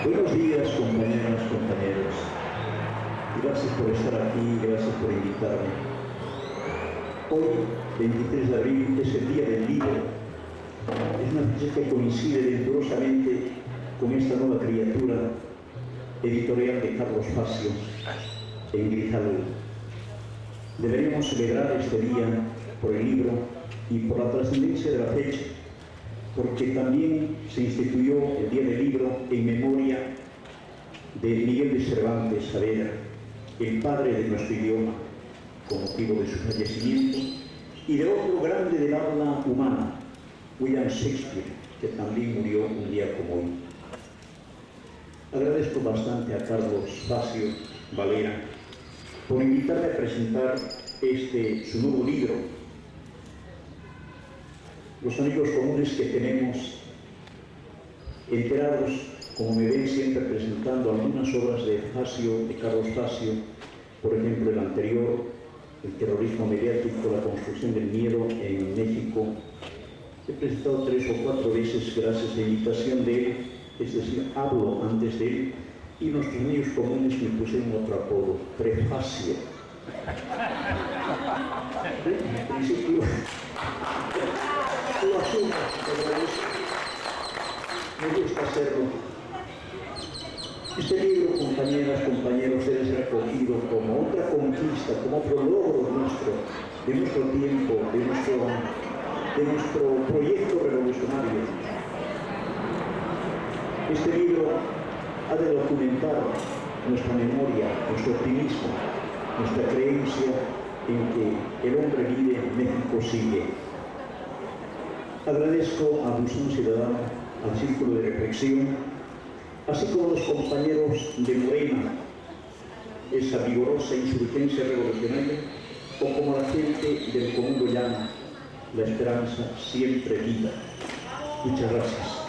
Buenos días, compañeras, compañeros. Gracias por estar aquí, gracias por invitarme. Hoy, 23 de abril, es el Día del Libro. Es una fecha que coincide venturosamente con esta nueva criatura editorial de Carlos Facio en Grijalbo. Deberíamos celebrar este día por el libro y por la trascendencia de la fecha, porque también se instituyó el Día del Libro en memoria de Miguel de Cervantes Saavedra, el padre de nuestro idioma, con motivo de su fallecimiento, y de otro grande del habla humana, William Shakespeare, que también murió un día como hoy. Agradezco bastante a Carlos Facio Valera por invitarme a presentar su nuevo libro. Los amigos comunes que tenemos enterados, como me ven siempre presentando algunas obras de Carlos Facio, por ejemplo el anterior, el terrorismo mediático, la construcción del miedo en México. He presentado 3 o 4 veces gracias a invitación de él, es decir, hablo antes de él, y nuestros amigos comunes me pusieron otro apodo, Prefacio. En principio, lo asumo, me gusta hacerlo. Este libro, compañeras, compañeros, debe ser acogido como otra conquista, como otro logro de nuestro tiempo, de nuestro proyecto revolucionario. Este libro ha de documentar nuestra memoria, nuestro optimismo, nuestra creencia en que el hombre vive, México sigue. Agradezco a Abuso Ciudadano, al Círculo de Reflexión, así como a los compañeros de Morena, esa vigorosa insurgencia revolucionaria, o como a la gente del común lo llama, la esperanza siempre viva. Muchas gracias.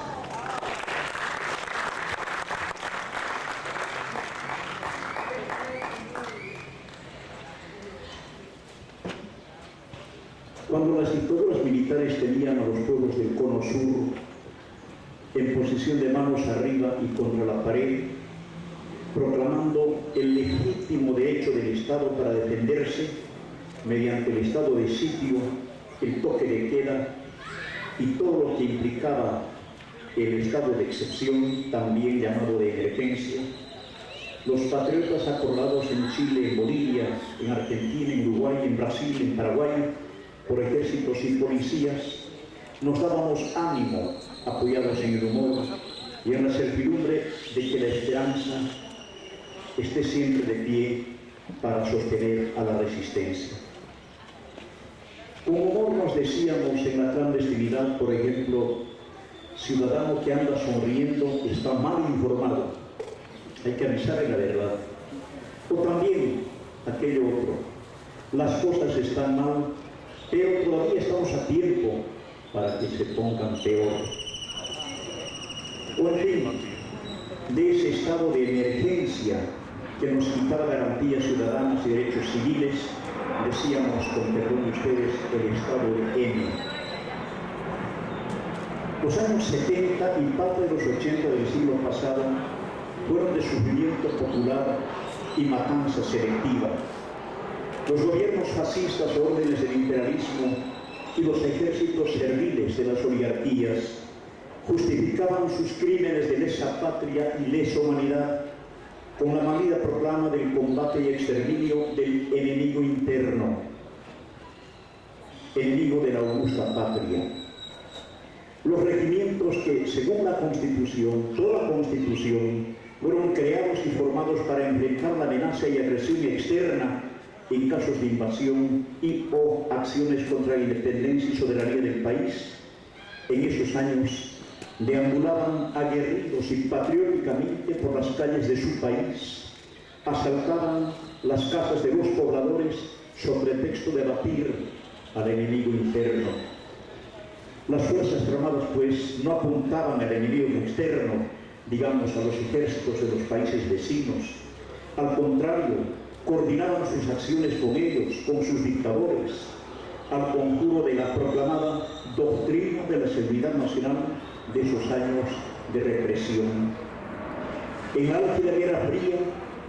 Cuando las dictaduras militares tenían a los pueblos del Cono Sur en posición de manos arriba y contra la pared, proclamando el legítimo derecho del Estado para defenderse mediante el estado de sitio, el toque de queda y todo lo que implicaba el estado de excepción, también llamado de emergencia, los patriotas acorralados en Chile, en Bolivia, en Argentina, en Uruguay, en Brasil, en Paraguay, por ejércitos y policías, nos dábamos ánimo, apoyados en el humor y en la certidumbre de que la esperanza esté siempre de pie para sostener a la resistencia. Con humor nos decíamos en la clandestinidad, por ejemplo, ciudadano que anda sonriendo está mal informado, hay que avisarle la verdad. O también aquello otro, las cosas están mal, pero todavía estamos a tiempo para que se pongan peor. O en fin, de ese estado de emergencia que nos quitaba garantías ciudadanas y derechos civiles, decíamos, con perdón de ustedes, el estado de M. Los años 70 y parte de los 80 del siglo pasado fueron de sufrimiento popular y matanza selectiva. Los gobiernos fascistas de órdenes del imperialismo y los ejércitos serviles de las oligarquías justificaban sus crímenes de lesa patria y lesa humanidad con la manida proclama del combate y exterminio del enemigo interno, enemigo de la augusta patria. Los regimientos que, según la Constitución, toda Constitución, fueron creados y formados para enfrentar la amenaza y agresión externa en casos de invasión y o acciones contra la independencia y soberanía del país, en esos años deambulaban aguerridos y patrióticamente por las calles de su país, asaltaban las casas de los pobladores sobre pretexto de abatir al enemigo interno. Las fuerzas armadas, pues, no apuntaban al enemigo externo, digamos, a los ejércitos de los países vecinos. Al contrario, coordinaban sus acciones con ellos, con sus dictadores, al conjuro de la proclamada doctrina de la seguridad nacional de esos años de represión. En la álgida Guerra Fría,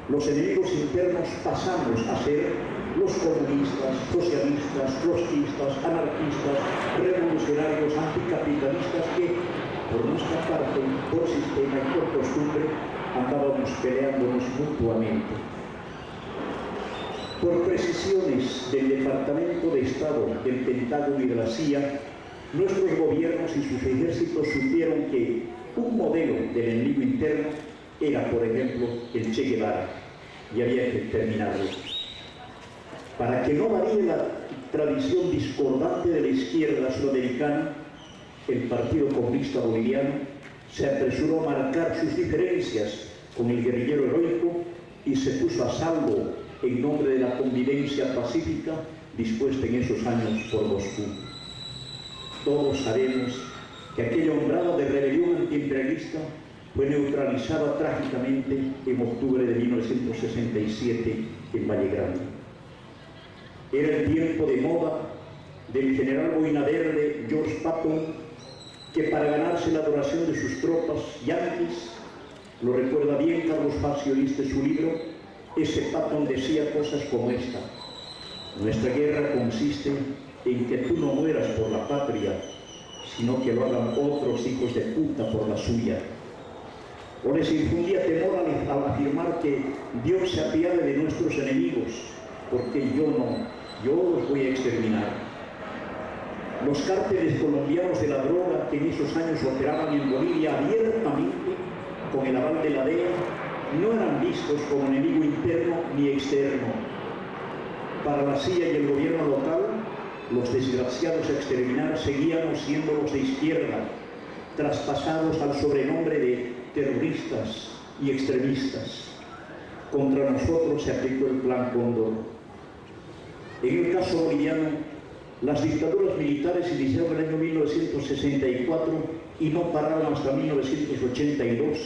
los enemigos internos pasamos a ser los comunistas, socialistas, trotskistas, anarquistas, revolucionarios, anticapitalistas que, por nuestra parte, por sistema y por costumbre, andábamos peleándonos mutuamente. Por precisiones del Departamento de Estado, del Pentágono y de la CIA, nuestros gobiernos y sus ejércitos supieron que un modelo del enemigo interno era, por ejemplo, el Che Guevara, y había que terminarlo. Para que no varíe la tradición discordante de la izquierda sudamericana, el Partido Comunista Boliviano se apresuró a marcar sus diferencias con el guerrillero heroico y se puso a salvo en nombre de la convivencia pacífica dispuesta en esos años por Moscú. Todos sabemos que aquella hombrada de rebelión antiimperialista fue neutralizada trágicamente en octubre de 1967 en Valle Grande. Era el tiempo de moda del general boina verde George Patton, que para ganarse la adoración de sus tropas yanquis, lo recuerda bien Carlos Facio en su libro, ese Patton decía cosas como esta: nuestra guerra consiste en que tú no mueras por la patria, sino que lo hagan otros hijos de puta por la suya. O les infundía temor al afirmar que Dios se apiade de nuestros enemigos, porque yo los voy a exterminar. Los cárteles colombianos de la droga que en esos años operaban en Bolivia abiertamente, con el aval de la DEA, no eran vistos como enemigo interno ni externo. Para la CIA y el gobierno local, los desgraciados a exterminar seguían siendo los de izquierda, traspasados al sobrenombre de terroristas y extremistas. Contra nosotros se aplicó el Plan Cóndor. En el caso boliviano, las dictaduras militares iniciaron en el año 1964 y no pararon hasta 1982,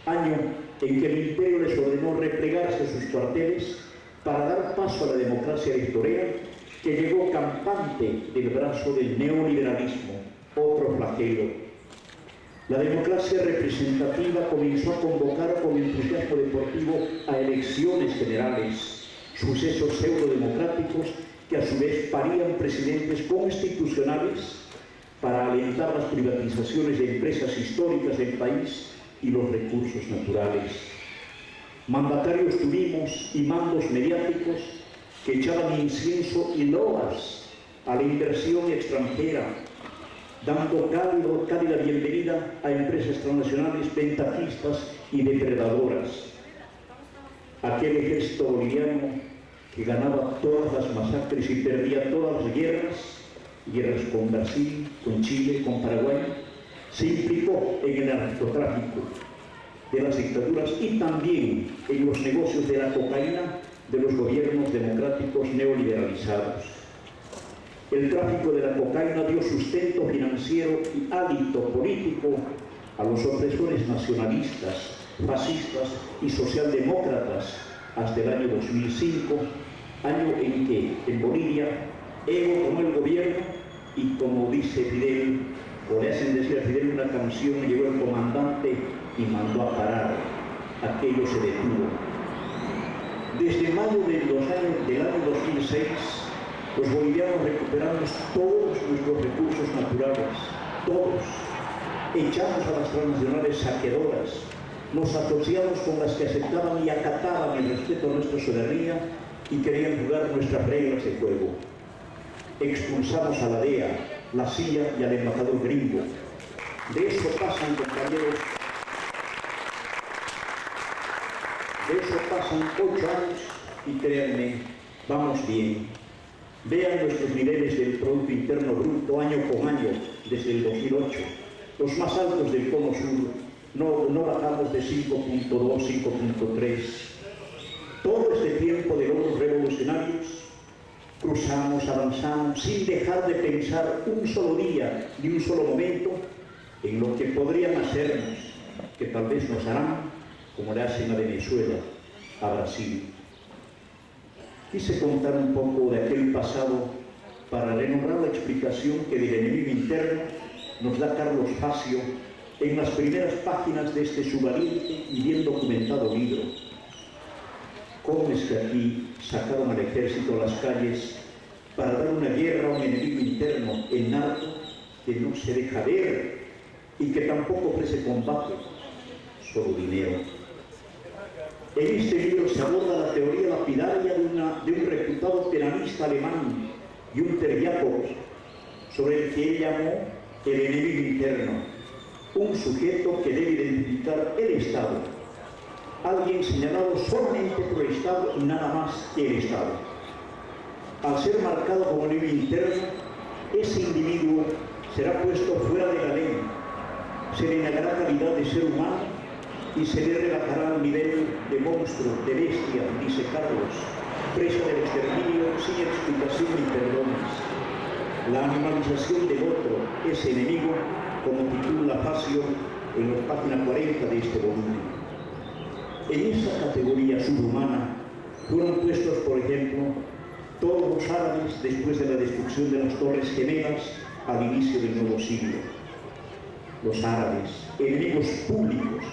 año en que el imperio les ordenó replegarse a sus cuarteles para dar paso a la democracia electoral que llegó campante del brazo del neoliberalismo, otro flagelo. La democracia representativa comenzó a convocar con entusiasmo deportivo a elecciones generales, sucesos pseudodemocráticos que a su vez parían presidentes constitucionales para alentar las privatizaciones de empresas históricas del país y los recursos naturales. Mandatarios tuvimos y mandos mediáticos que echaban incienso y loas a la inversión extranjera, dando cálida bienvenida a empresas transnacionales ventajistas y depredadoras. Aquel ejército boliviano que ganaba todas las masacres y perdía todas las guerras con Brasil, con Chile, con Paraguay, se implicó en el narcotráfico de las dictaduras y también en los negocios de la cocaína de los gobiernos democráticos neoliberalizados. El tráfico de la cocaína dio sustento financiero y hálito político a los opresores nacionalistas, fascistas y socialdemócratas hasta el año 2005, año en que en Bolivia Evo tomó el gobierno y, como dice Fidel, o le hacen decir a Fidel una canción, llegó el comandante y mandó a parar. Aquello se detuvo. Desde mayo del año 2006, los bolivianos recuperamos todos nuestros recursos naturales, todos. Echamos a las transnacionales saqueadoras, nos asociamos con las que aceptaban y acataban el respeto a nuestra soberanía y querían jugar nuestras reglas de juego. Expulsamos a la DEA, la CIA y al embajador gringo. De eso pasan, compañeros, de eso pasan 8 años y créanme, vamos bien. Vean nuestros niveles del Producto Interno Bruto año con año desde el 2008. Los más altos del Cono Sur, no bajamos de 5.2, 5.3. Todo este tiempo de logros revolucionarios, cruzamos, avanzamos, sin dejar de pensar un solo día ni un solo momento en lo que podrían hacernos, que tal vez nos harán, como le hacen a Venezuela, a Brasil. Quise contar un poco de aquel pasado para renombrar la explicación que del enemigo interno nos da Carlos Facio en las primeras páginas de este su valiente y bien documentado libro. ¿Cómo es que aquí sacaron al ejército a las calles para dar una guerra a un enemigo interno, el narco, que no se deja ver y que tampoco ofrece combate, solo dinero? En este libro se aborda la teoría lapidaria de un reputado penalista alemán, Günther Jacobs, sobre el que él llamó el enemigo interno, un sujeto que debe identificar el Estado, alguien señalado solamente por el Estado y nada más que el Estado. Al ser marcado como enemigo interno, ese individuo será puesto fuera de la ley, se le negará calidad de ser humano y se le rebajará al nivel de monstruo, de bestia, dice Carlos, presa del exterminio sin explicación ni perdones. La animalización del otro, ese enemigo, como titula Facio en la página 40 de este volumen. En esa categoría subhumana fueron puestos, por ejemplo, todos los árabes después de la destrucción de las Torres Gemelas al inicio del nuevo siglo. Los árabes, enemigos públicos,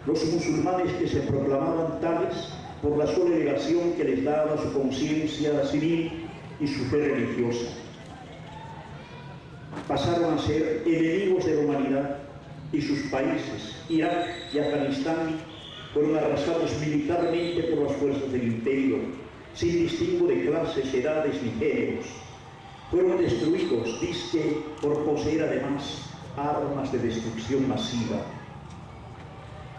los musulmanes que se proclamaban tales por la sola elevación que les daba su conciencia civil y su fe religiosa. Pasaron a ser enemigos de la humanidad y sus países, Irak y Afganistán, fueron arrasados militarmente por las fuerzas del imperio, sin distingo de clases, edades ni géneros. Fueron destruidos, dizque, por poseer además armas de destrucción masiva.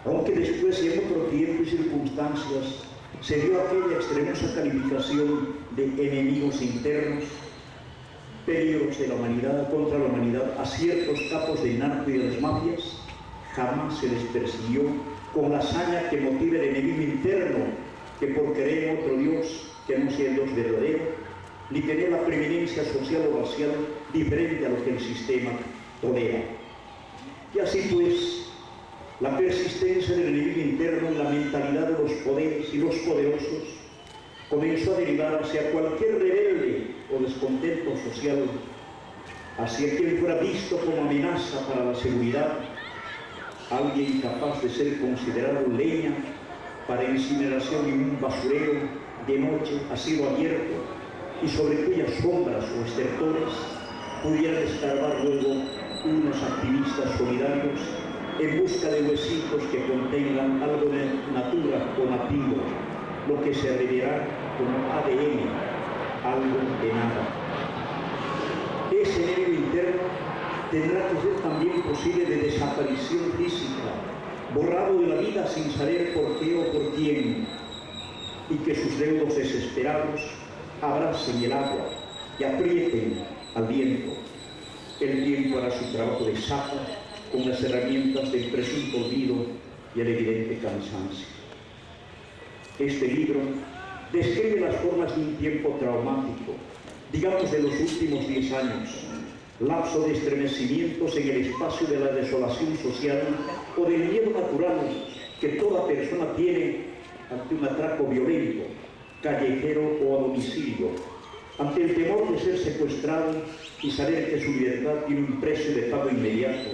Aunque después y en otro tiempo y circunstancias se dio aquella extremosa calificación de enemigos internos, peligros de la humanidad contra la humanidad a ciertos capos de narco y de las mafias, jamás se les persiguió con la hazaña que motiva el enemigo interno, que por querer en otro Dios que no sea el Dios verdadero, ni tener la preeminencia social o racial diferente a lo que el sistema tolera. Y así pues, la persistencia del enemigo interno en la mentalidad de los poderes y los poderosos comenzó a derivar hacia cualquier rebelde o descontento social, hacia quien fuera visto como amenaza para la seguridad, alguien capaz de ser considerado leña para incineración en un basurero de noche a cielo abierto y sobre cuyas sombras o estertores pudieran escarbar luego unos activistas solidarios en busca de huesitos que contengan algo de natura o nativo, lo que se abreviará como ADN, algo de nada. Ese enemigo interno tendrá que ser también posible de desaparición física, borrado de la vida sin saber por qué o por quién, y que sus deudos desesperados abracen el agua y aprieten al viento. El tiempo hará su trabajo de sapo con las herramientas del presunto olvido y el evidente cansancio. Este libro describe las formas de un tiempo traumático, digamos de los últimos 10 años, lapso de estremecimientos en el espacio de la desolación social o del miedo natural que toda persona tiene ante un atraco violento, callejero o a domicilio, ante el temor de ser secuestrado y saber que su libertad tiene un precio de pago inmediato,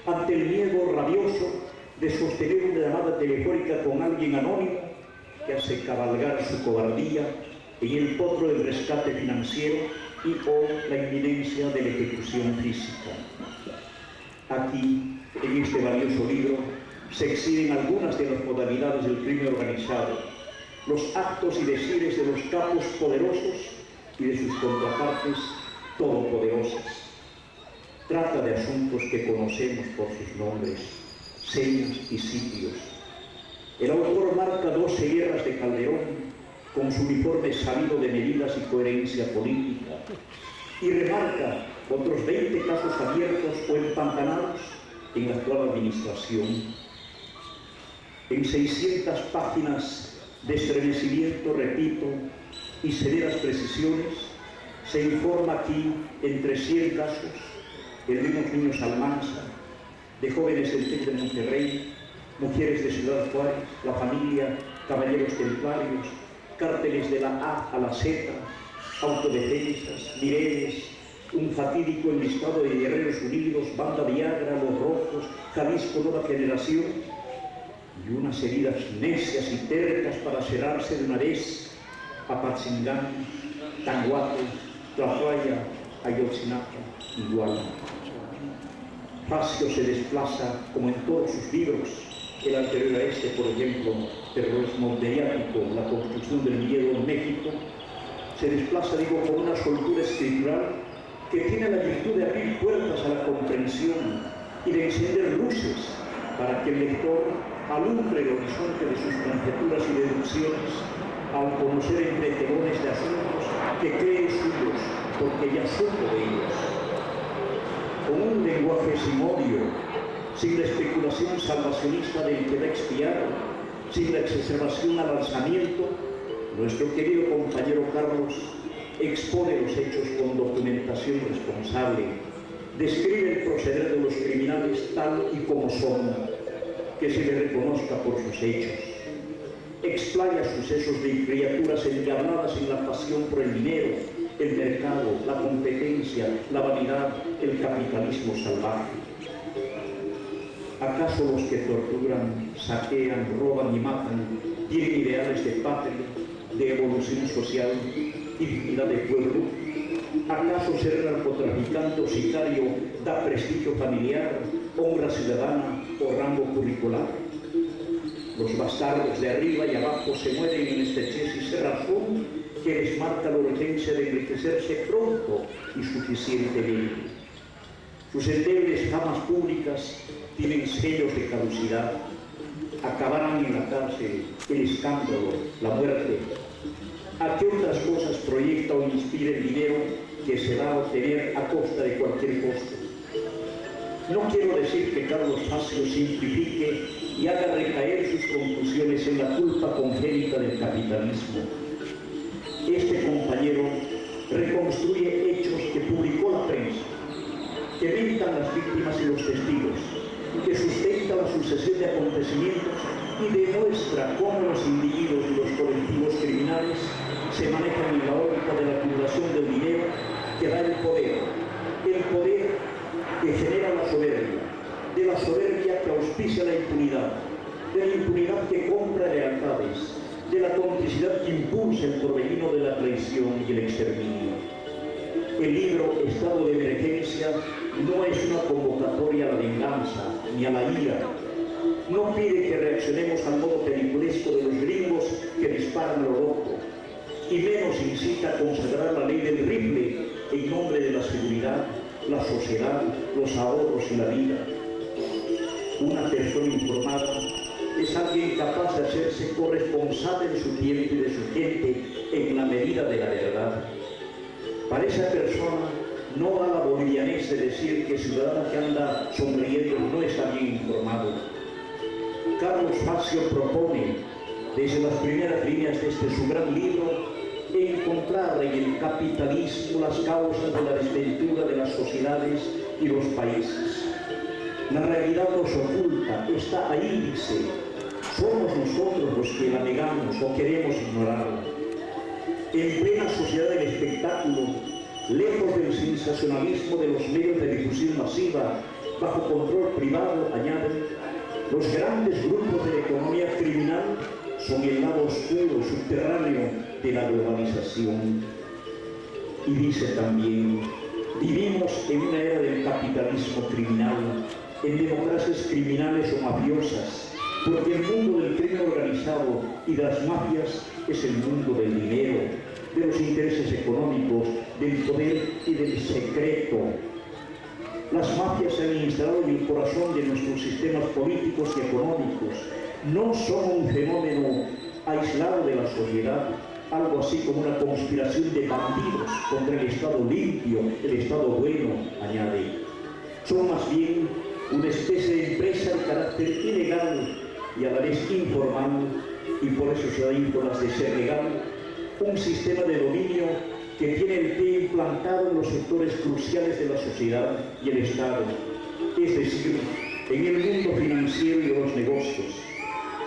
ante el miedo rabioso de sostener una llamada telefónica con alguien anónimo que hace cabalgar su cobardía en el potro del rescate financiero y o la inminencia de la ejecución física. Aquí, en este valioso libro, se exhiben algunas de las modalidades del crimen organizado, los actos y decires de los capos poderosos y de sus contrapartes todopoderosas. Trata de asuntos que conocemos por sus nombres, señas y sitios. El autor marca 12 guerras de Calderón con su uniforme sabido de medidas y coherencia política y remarca otros 20 casos abiertos o empantanados en la actual administración. En 600 páginas de estremecimiento, repito, y severas precisiones, se informa aquí entre 100 casos, el de unos niños Almanza, de jóvenes del TEC de Monterrey, mujeres de Ciudad Juárez, la familia, caballeros templarios, cárteles de la A a la Z, autodefensas, mireles, un fatídico enlistado de Guerreros Unidos, Banda Viagra, Los Rojos, Jalisco Nueva Generación, y unas heridas necias y tercas para cerrarse de una vez Apatzingán, Tanguate, Tlahuaya, Ayotzinapa, Iguala. Facio se desplaza, como en todos sus libros, el anterior a este, por ejemplo, Terrorismo Mediático, La Construcción del Miedo en México, se desplaza, digo, con una soltura escritural que tiene la virtud de abrir puertas a la comprensión y de encender luces para que el lector alumbre el horizonte de sus conjeturas y deducciones al conocer entre telones de asuntos que cree suyos porque ya supo de ellos. Con un lenguaje sin odio, sin la especulación salvacionista del que va a expiar, sin la exacerbación al alzamiento, nuestro querido compañero Carlos expone los hechos con documentación responsable, describe el proceder de los criminales tal y como son, que se le reconozca por sus hechos, explaya sucesos de criaturas endiabladas en la pasión por el dinero, el mercado, la competencia, la vanidad, el capitalismo salvaje. ¿Acaso los que torturan, saquean, roban y matan tienen ideales de patria, de evolución social y dignidad de pueblo? ¿Acaso ser narcotraficante o sicario da prestigio familiar, honra ciudadana o rango curricular? Los bastardos de arriba y abajo se mueren en estrechez y cerrazón que les marca la urgencia de enriquecerse pronto y suficientemente. Sus endebles famas públicas tienen sellos de caducidad. Acabarán en la cárcel, el escándalo, la muerte. ¿A qué otras cosas proyecta o inspira el dinero que se va a obtener a costa de cualquier costo? No quiero decir que Carlos Facio simplifique y haga recaer sus conclusiones en la culpa congénita del capitalismo. Este compañero reconstruye hechos que publicó la prensa, que evitan las víctimas y los testigos, que sustenta la sucesión de acontecimientos y demuestra cómo los individuos y los colectivos criminales se manejan en la órbita de la acumulación del dinero que da el poder que genera la soberbia, de la soberbia que auspicia la impunidad, de la impunidad que compra lealtades, de la complicidad que impulsa el torbellino de la traición y el exterminio. El libro Estado de Emergencia no es una convocatoria a la venganza ni a la ira. No pide que reaccionemos al modo peliculesco de los gringos que disparan lo loco, y menos incita a consagrar la ley del rifle en nombre de la seguridad, la sociedad, los ahorros y la vida. Una persona informada es alguien capaz de hacerse corresponsable de su tiempo y de su gente en la medida de la verdad. Para esa persona no da la bolivianés de decir que el ciudadano que anda sonriendo no está bien informado. Carlos Facio propone, desde las primeras líneas de este su gran libro, encontrar en el capitalismo las causas de la desventura de las sociedades y los países. La realidad nos oculta, está ahí, dice. Somos nosotros los que la negamos o queremos ignorarla. En plena sociedad del espectáculo, lejos del sensacionalismo de los medios de difusión masiva, bajo control privado, añaden, los grandes grupos de la economía criminal son el lado oscuro, subterráneo de la globalización. Y dice también, vivimos en una era del capitalismo criminal, en democracias criminales o mafiosas, porque el mundo del crimen organizado y de las mafias es el mundo del dinero, de los intereses económicos, del poder y del secreto. Las mafias se han instalado en el corazón de nuestros sistemas políticos y económicos. No son un fenómeno aislado de la sociedad, algo así como una conspiración de bandidos contra el Estado limpio, el Estado bueno, añade. Son más bien una especie de empresa de carácter ilegal y a la vez informal, y por eso se da ínfulas de ser legal, un sistema de dominio que tiene el pie implantado en los sectores cruciales de la sociedad y el Estado, es decir, en el mundo financiero y de los negocios,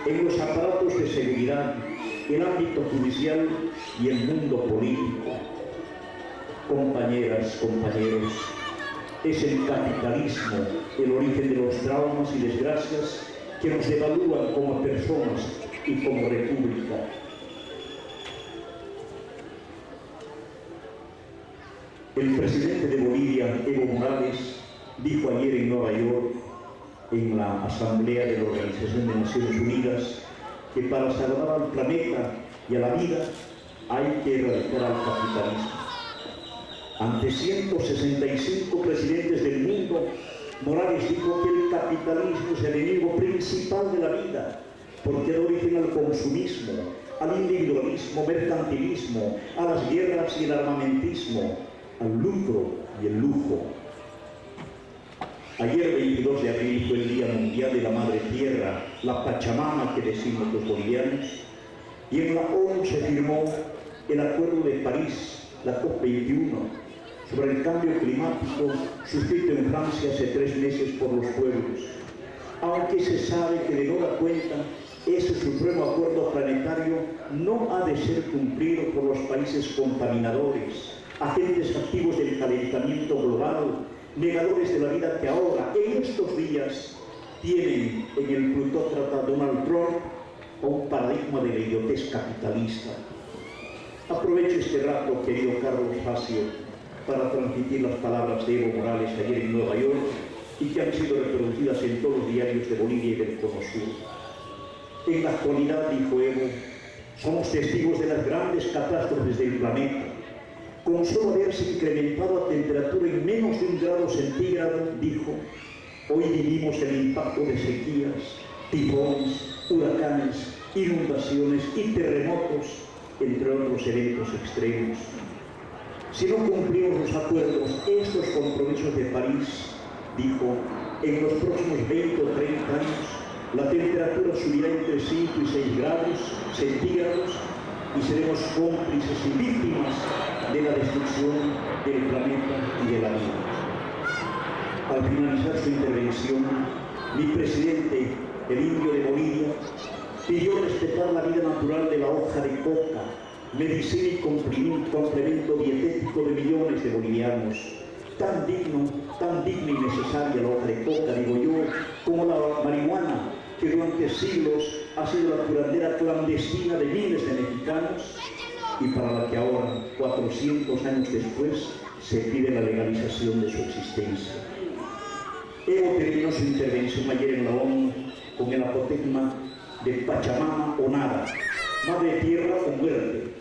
en los aparatos de seguridad, el ámbito judicial y el mundo político. Compañeras, compañeros, es el capitalismo el origen de los traumas y desgracias que nos devalúan como personas y como república. El presidente de Bolivia, Evo Morales, dijo ayer en Nueva York, en la Asamblea de la Organización de Naciones Unidas, que para salvar al planeta y a la vida hay que erradicar al capitalismo. Ante 165 presidentes del mundo, Morales dijo que el capitalismo es el enemigo principal de la vida, porque da origen al consumismo, al individualismo, mercantilismo, a las guerras y el armamentismo, al lucro y el lujo. Ayer, 22 de abril, fue el Día Mundial de la Madre Tierra, la Pachamama que decimos los bolivianos, y en la ONU se firmó el Acuerdo de París, la COP21, sobre el cambio climático, suscrito en Francia hace 3 meses por los pueblos. Aunque se sabe que de nueva cuenta ese supremo acuerdo planetario no ha de ser cumplido por los países contaminadores, agentes activos del calentamiento global, negadores de la vida que ahora, en estos días, tienen en el plutócrata Donald Trump un paradigma de la idiotez capitalista. Aprovecho este rato, querido Carlos Facio, para transmitir las palabras de Evo Morales ayer en Nueva York y que han sido reproducidas en todos los diarios de Bolivia y del Cono Sur. En la actualidad, dijo Evo, somos testigos de las grandes catástrofes del planeta. Con solo haberse incrementado la temperatura en menos de 1 grado centígrado, dijo, hoy vivimos el impacto de sequías, tifones, huracanes, inundaciones y terremotos, entre otros eventos extremos. Si no cumplimos los acuerdos, estos compromisos de París, dijo, en los próximos 20 o 30 años, la temperatura subirá entre 5 y 6 grados centígrados y seremos cómplices y víctimas de la destrucción del planeta y de la vida. Al finalizar su intervención, mi presidente, el indio de Bolivia, pidió respetar la vida natural de la hoja de coca, medicina y complemento dietético de millones de bolivianos. Tan digna y necesaria la hoja de coca, digo yo, como la marihuana, que durante siglos ha sido la curandera clandestina de miles de mexicanos y para la que ahora, 400 años después, se pide la legalización de su existencia. Evo terminó su intervención ayer en la ONU con el apotegma de Pachamama o nada, madre tierra o muerte.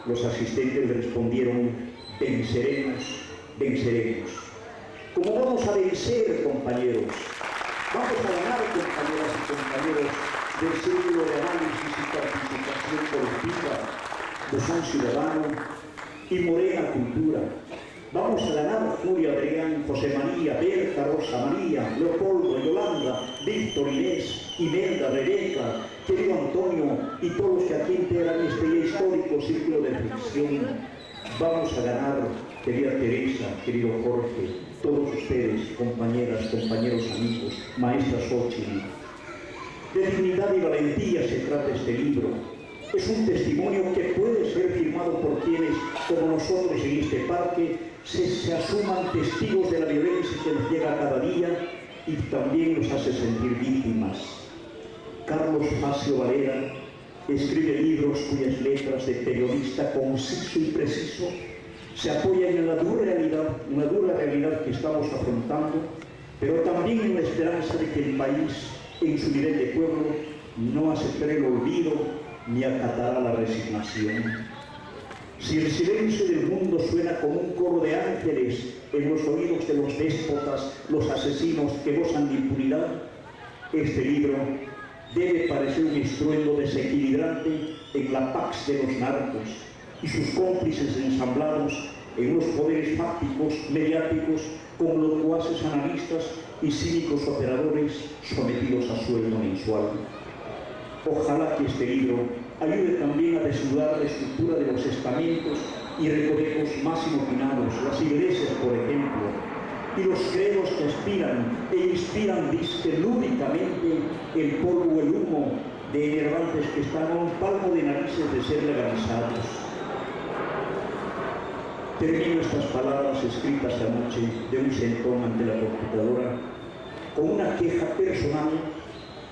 Los asistentes le respondieron, venceremos, venceremos. ¿Cómo vamos a vencer, compañeros? Vamos a ganar, compañeras y compañeros, del círculo de análisis y participación colectiva, de Son Ciudadano y Morena Cultura. Vamos a ganar Julio Adrián, José María, Berta, Rosa María, Leopoldo, Yolanda, Víctor, Inés, Imelda, Rebeca, querido Antonio y todos los que aquí integran este histórico círculo de reflexión. Vamos a ganar, querida Teresa, querido Jorge, todos ustedes, compañeras, compañeros, amigos, maestra Xochitl. De dignidad y valentía se trata este libro. Es un testimonio que puede ser firmado por quienes, como nosotros en este parque, se asuman testigos de la violencia que nos llega cada día y también nos hace sentir víctimas. Carlos Facio Valera escribe libros cuyas letras de periodista conciso y preciso se apoyan en la dura realidad que estamos afrontando, pero también en la esperanza de que el país, en su nivel de pueblo, no aceptará el olvido ni acatará la resignación. Si el silencio del mundo suena como un coro de ángeles en los oídos de los déspotas, los asesinos que gozan de impunidad, este libro debe parecer un estruendo desequilibrante en la pax de los narcos y sus cómplices ensamblados en los poderes fácticos, mediáticos, como locuaces analistas y cínicos operadores sometidos a sueldo mensual. Ojalá que este libro ayude también a desnudar la estructura de los estamentos y recovecos más inopinados, las iglesias, por ejemplo, y los credos que aspiran e inspiran lúdicamente el polvo o el humo de enervantes que están a un palmo de narices de ser legalizados. Termino estas palabras escritas anoche de un sentón ante la computadora con una queja personal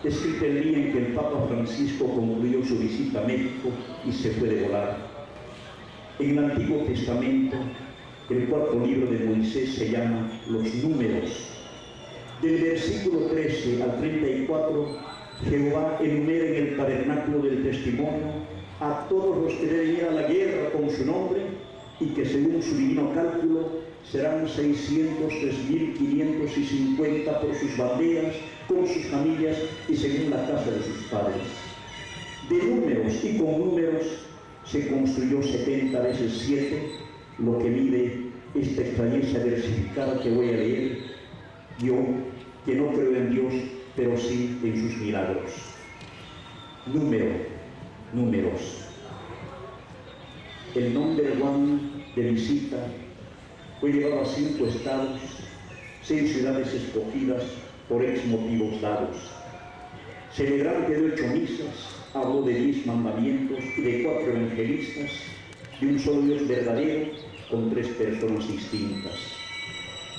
escrita el día en que el Papa Francisco concluyó su visita a México y se fue de volar. En el Antiguo Testamento, el cuarto libro de Moisés se llama Los Números. Del versículo 13 al 34, Jehová enumera en el tabernáculo del testimonio a todos los que deben ir a la guerra con su nombre y que según su divino cálculo serán 603.550 por sus banderas, con sus familias y según la casa de sus padres. De números y con números se construyó 70 veces 7, lo que mide esta extrañeza versificada que voy a leer, yo que no creo en Dios, pero sí en sus milagros. Números. El number one de visita fue llevado a 5 estados, 6 ciudades escogidas por ex motivos dados. Celebrante de 8 misas, habló de 10 mandamientos y de 4 evangelistas, de un solo Dios verdadero con 3 personas distintas.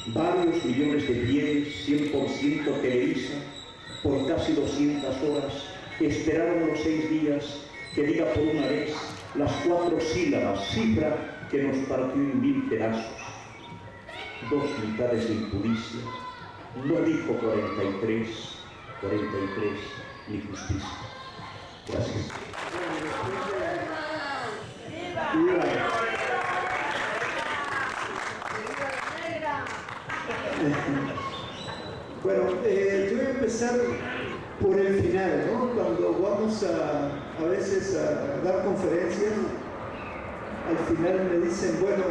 Varios millones de fieles, 100% Televisa, por casi 200 horas, esperaron los 6 días que diga por una vez las 4 sílabas, cifra que nos partió en 1000 pedazos. 2 mitades de impuricia, no dijo 43, ni justicia. Gracias. Bueno, yo voy a empezar por el final, ¿no? Cuando vamos a veces a dar conferencias, al final me dicen, bueno,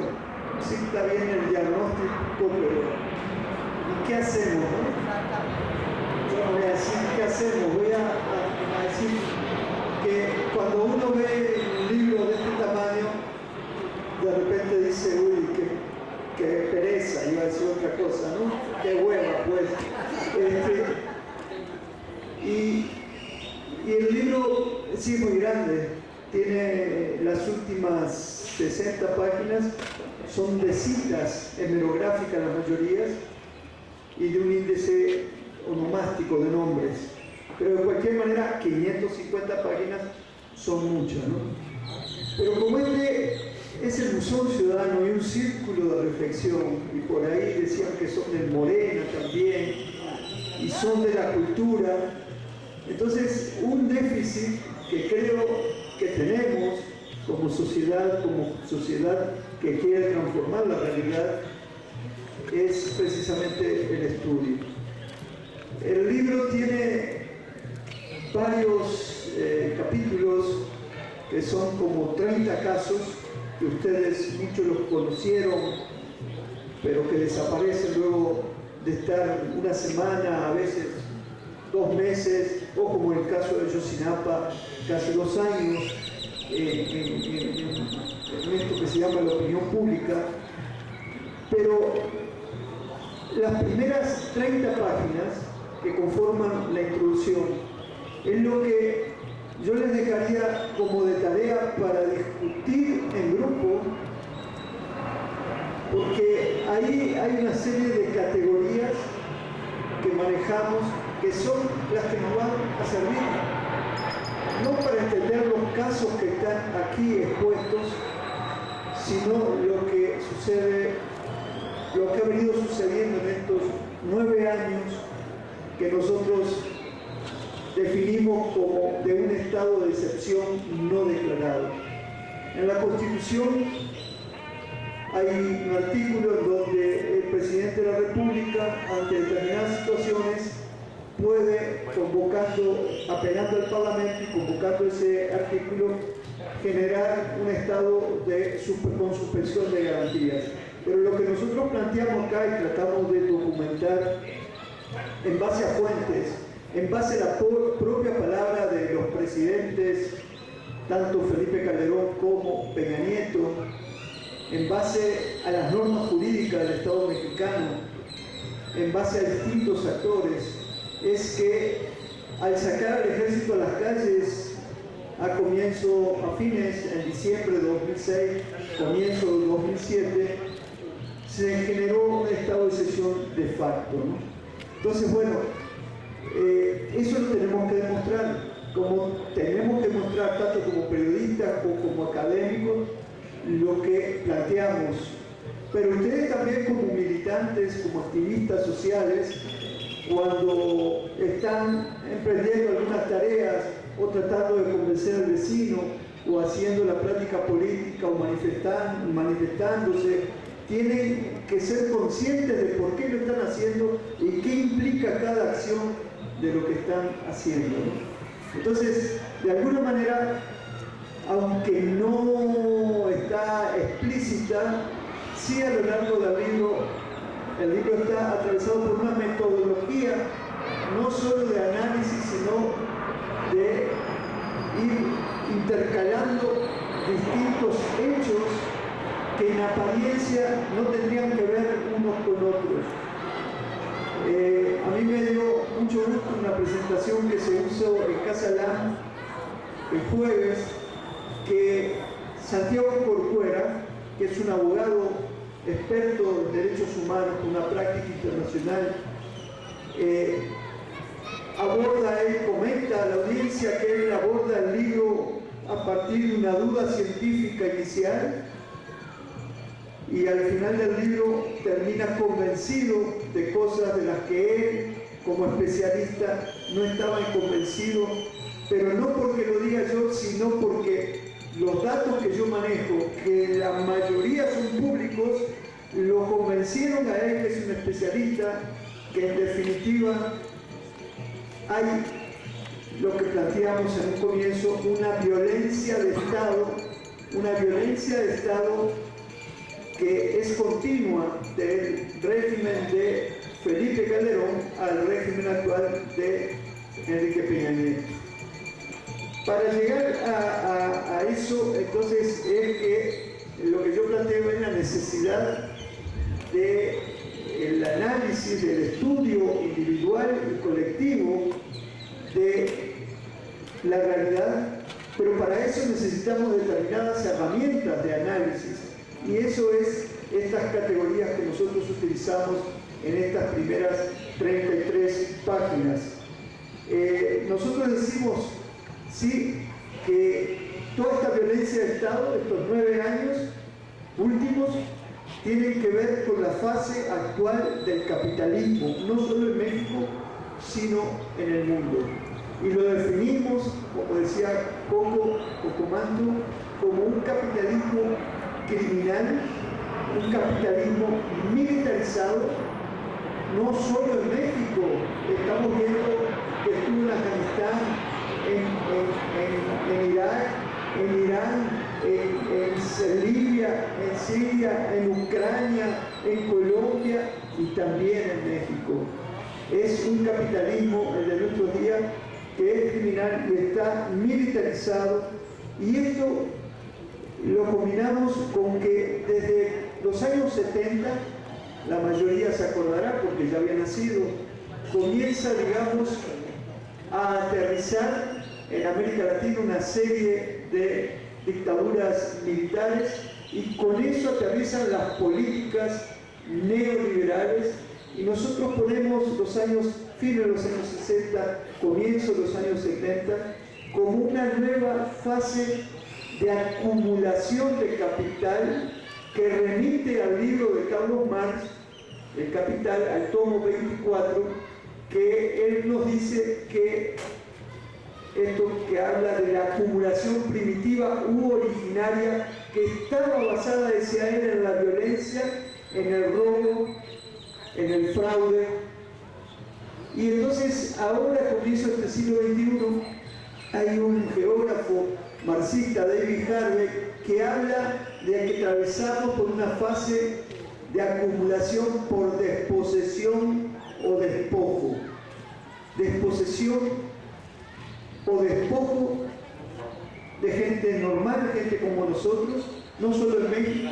sí está bien el diagnóstico, pero ¿y qué hacemos, no? Yo no voy a decir qué hacemos, voy a decir que cuando uno ve un libro de este tamaño, de repente dice, uy, qué pereza, iba a decir otra cosa, ¿no? Qué hueva, pues. Y el libro sí es muy grande, tiene las últimas 60 páginas, son de citas hemerográficas la mayoría y de un índice onomástico de nombres. Pero de cualquier manera, 550 páginas son muchas, ¿no? Pero como este es el buzón ciudadano y un círculo de reflexión, y por ahí decían que son del Morena también, y son de la cultura, entonces un déficit que creo que tenemos como sociedad que quiere transformar la realidad, es precisamente el estudio. El libro tiene varios capítulos que son como 30 casos que ustedes muchos los conocieron, pero que desaparecen luego de estar una semana, a veces 2 meses, o como el caso de Yosinapa, casi 2 años, en esto que se llama la opinión pública. Pero las primeras 30 páginas que conforman la introducción es lo que yo les dejaría como de tarea para discutir en grupo, porque ahí hay una serie de categorías que manejamos que son las que nos van a servir, no para entender los casos que están aquí expuestos, sino lo que sucede, lo que ha venido sucediendo en estos 9 años que nosotros definimos como de un estado de excepción no declarado. En la Constitución hay un artículo donde el presidente de la República, ante determinadas situaciones, puede, apelando al Parlamento y convocando ese artículo, generar un estado con suspensión de garantías. Pero lo que nosotros planteamos acá y tratamos de documentar en base a fuentes, en base a la propia palabra de los presidentes, tanto Felipe Calderón como Peña Nieto, en base a las normas jurídicas del Estado mexicano, en base a distintos actores, es que al sacar al ejército a las calles a fines, en diciembre de 2006, comienzo de 2007, se generó un estado de excepción de facto, ¿no? Entonces, bueno, eso lo tenemos que demostrar, como tenemos que mostrar tanto como periodistas o como académicos lo que planteamos. Pero ustedes también como militantes, como activistas sociales, cuando están emprendiendo algunas tareas o tratando de convencer al vecino o haciendo la práctica política o manifestándose, tienen que ser conscientes de por qué lo están haciendo y qué implica cada acción de lo que están haciendo, ¿no? Entonces, de alguna manera, aunque no está explícita, sí a lo largo del libro, el libro está atravesado por una metodología no solo de análisis, sino de ir intercalando distintos hechos que en apariencia no tendrían que ver unos con otros. A mí me dio mucho gusto una presentación que se hizo en Casa LAM el jueves, que Santiago Corcuera, que es un abogado experto en derechos humanos con una práctica internacional, comenta a la audiencia que él aborda el libro a partir de una duda científica inicial y al final del libro termina convencido de cosas de las que él, como especialista, no estaba convencido, pero no porque lo diga yo, sino porque los datos que yo manejo, que la mayoría son públicos, lo convencieron a él, que es un especialista, que en definitiva hay lo que planteamos en un comienzo, una violencia de Estado que es continua del régimen de Felipe Calderón al régimen actual de Enrique Peña Nieto. Para llegar a eso, entonces, es que lo que yo planteo es la necesidad del análisis, del estudio individual y colectivo de la realidad, pero para eso necesitamos determinadas herramientas de análisis, y eso es estas categorías que nosotros utilizamos en estas primeras 33 páginas. Nosotros decimos, sí, que toda esta violencia de Estado, estos 9 años últimos, tienen que ver con la fase actual del capitalismo, no solo en México, sino en el mundo. Y lo definimos, como decía Cocomando, como un capitalismo criminal, un capitalismo militarizado, no solo en México. Estamos viendo que estuvo en Afganistán, en Irak, en Irán, en Libia, en Siria, en Ucrania, en Colombia y también en México. Es un capitalismo, el de nuestros días, que es criminal y está militarizado, y esto lo combinamos con que desde los años 70, la mayoría se acordará porque ya había nacido, comienza, digamos, a aterrizar en América Latina una serie de dictaduras militares, y con eso aterrizan las políticas neoliberales, y nosotros ponemos fines de los años 60, comienzo de los años 70, como una nueva fase de acumulación de capital que remite al libro de Carlos Marx, El Capital, al tomo 24, que él nos dice que esto que habla de la acumulación primitiva u originaria, que estaba basada, decía él, en la violencia, en el robo, en el fraude. Y entonces ahora, comienzo este siglo XXI, hay un geógrafo marxista, David Harvey, que habla de que atravesamos por una fase de acumulación por desposesión o despojo. Desposesión o despojo de gente normal, gente como nosotros, no solo en México,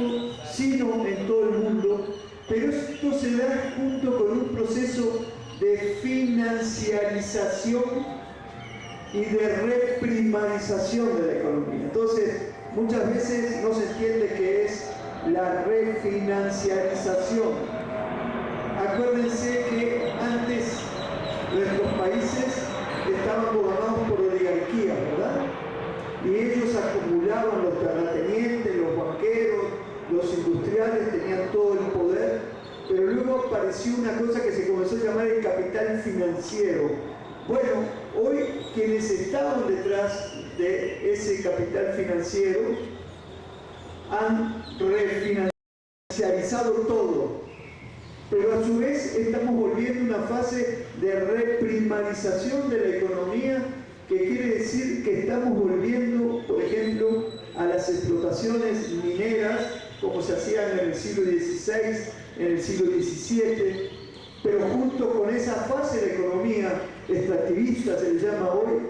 sino en todo el mundo. Pero esto se da junto con un proceso de financiarización y de reprimarización de la economía. Entonces, muchas veces no se entiende qué es la refinanciarización. Acuérdense que antes nuestros países estaban gobernados por oligarquía, ¿verdad? Y ellos acumulaban los terratenientes, los banqueros, los industriales, tenían todo el poder, pero luego apareció una cosa que se comenzó a llamar el capital financiero. Bueno, hoy quienes estaban detrás de ese capital financiero han refinanciarizado todo, pero a su vez estamos volviendo a una fase de reprimarización de la economía, que quiere decir que estamos volviendo, por ejemplo, a las explotaciones mineras como se hacían en el siglo XVI, en el siglo XVII, pero junto con esa fase de economía extractivista, se le llama hoy,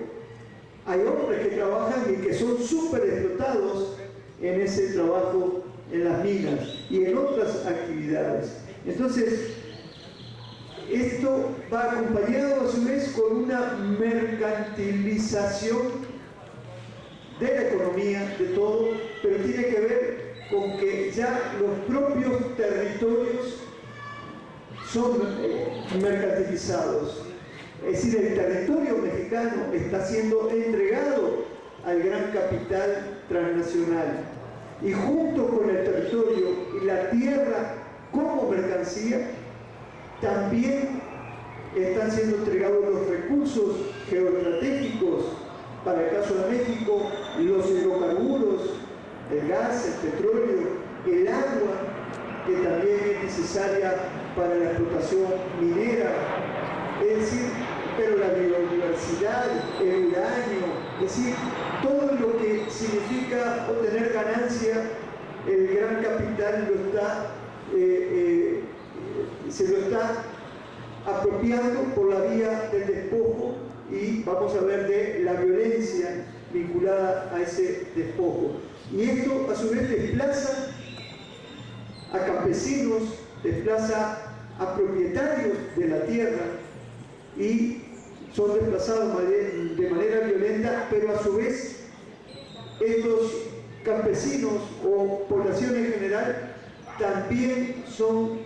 hay hombres que trabajan y que son súper explotados en ese trabajo en las minas y en otras actividades. Entonces, esto va acompañado a su vez con una mercantilización de la economía, de todo, pero tiene que ver con que ya los propios territorios son mercantilizados. Es decir, el territorio mexicano está siendo entregado al gran capital transnacional. Y junto con el territorio y la tierra como mercancía, también están siendo entregados los recursos geoestratégicos, para el caso de México, los hidrocarburos, el gas, el petróleo, el agua, que también es necesaria para la explotación minera, es decir, pero la biodiversidad, el uranio, es decir, todo lo que significa obtener ganancia, el gran capital se lo está apropiando por la vía del despojo, y vamos a ver de la violencia vinculada a ese despojo. Y esto a su vez desplaza a campesinos, desplaza a propietarios de la tierra y son desplazados de manera violenta, pero a su vez estos campesinos o población en general también son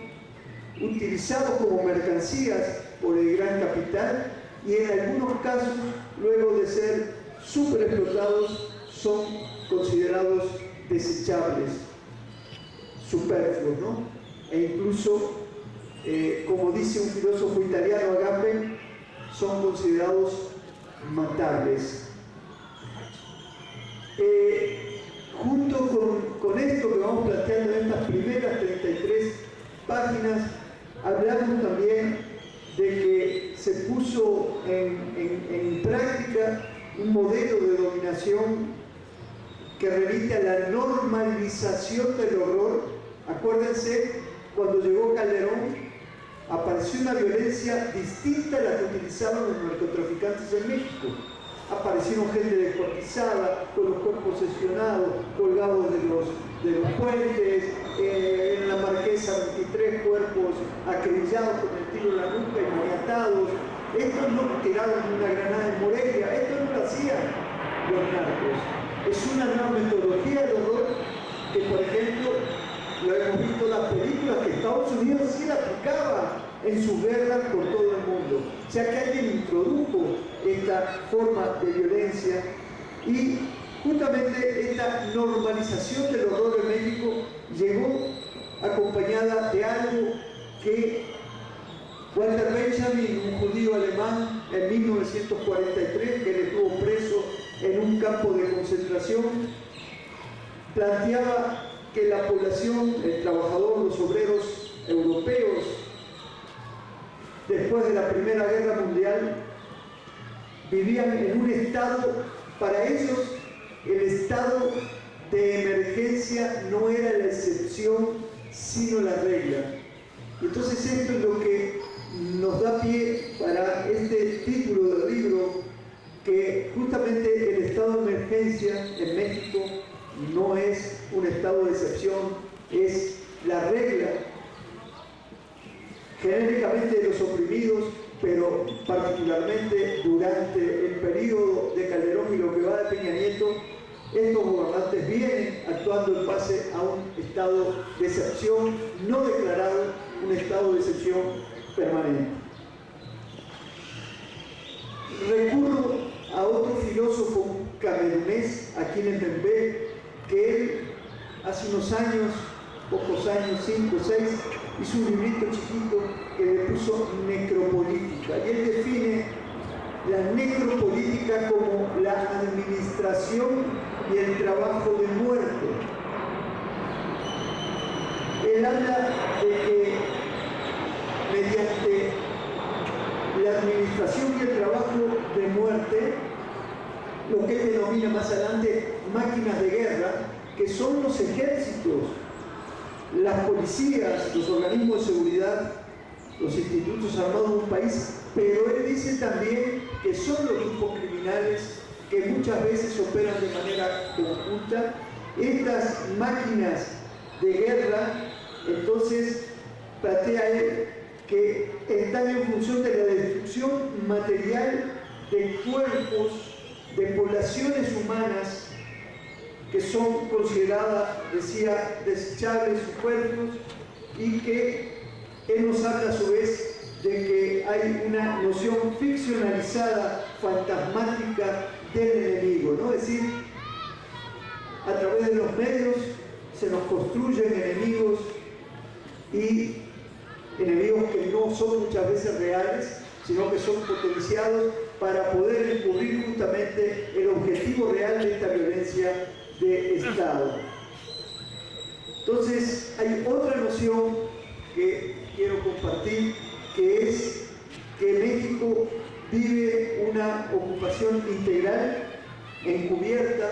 utilizados como mercancías por el gran capital, y en algunos casos, luego de ser superexplotados, son considerados desechables, superfluos, ¿no? E incluso, como dice un filósofo italiano, Agamben, son considerados matables. Junto con esto que vamos planteando en estas primeras 33 páginas, hablamos también de que se puso en práctica un modelo de dominación que remite a la normalización del horror. Acuérdense, cuando llegó Calderón, apareció una violencia distinta a la que utilizaban los narcotraficantes en México. Aparecieron gente descuartizada, con los cuerpos sesionados, colgados de los puentes, en la Marquesa 23 cuerpos acribillados con el tiro en la nuca y maniatados. Esto no tiraron una granada en Morelia, esto no lo hacían los narcos. Es una nueva metodología de horror que, por ejemplo, lo hemos visto en las películas, que Estados Unidos sí la aplicaba en sus guerras por todo el mundo. O sea que alguien introdujo esta forma de violencia, y justamente esta normalización del horror en México llegó acompañada de algo que Walter Benjamin, un judío alemán, en 1943, que él estuvo preso en un campo de concentración, planteaba que la población, el trabajador, los obreros europeos, después de la Primera Guerra Mundial, vivían en un estado, para ellos el estado de emergencia no era la excepción, sino la regla. Entonces esto es lo que nos da pie para este título del libro, que justamente el estado de emergencia en México no es un estado de excepción, es la regla. Genéricamente los oprimidos pero particularmente durante el periodo de Calderón y lo que va de Peña Nieto, estos gobernantes vienen actuando en base a un estado de excepción no declarado, un estado de excepción permanente. Recurro a otro filósofo camerunés, a quien Mbembe, que él hace unos años, pocos años, 5 o 6, hizo un librito chiquito que le puso necropolítica, y él define la necropolítica como la administración y el trabajo de muerte. Él habla de que mediante la administración y el trabajo de muerte, lo que él denomina más adelante máquinas de guerra, que son los ejércitos, las policías, los organismos de seguridad, los institutos armados de un país, pero él dice también que son los grupos criminales que muchas veces operan de manera conjunta. Estas máquinas de guerra, entonces, plantea él que están en función de la destrucción material de cuerpos, de poblaciones humanas que son consideradas, decía, desechables sus cuerpos, y que él nos habla a su vez de que hay una noción ficcionalizada, fantasmática del enemigo, ¿no? Es decir, a través de los medios se nos construyen enemigos, y enemigos que no son muchas veces reales, sino que son potenciados para poder encubrir justamente el objetivo real de esta violencia de Estado. Entonces, hay otra noción que quiero compartir, que es que México vive una ocupación integral, encubierta,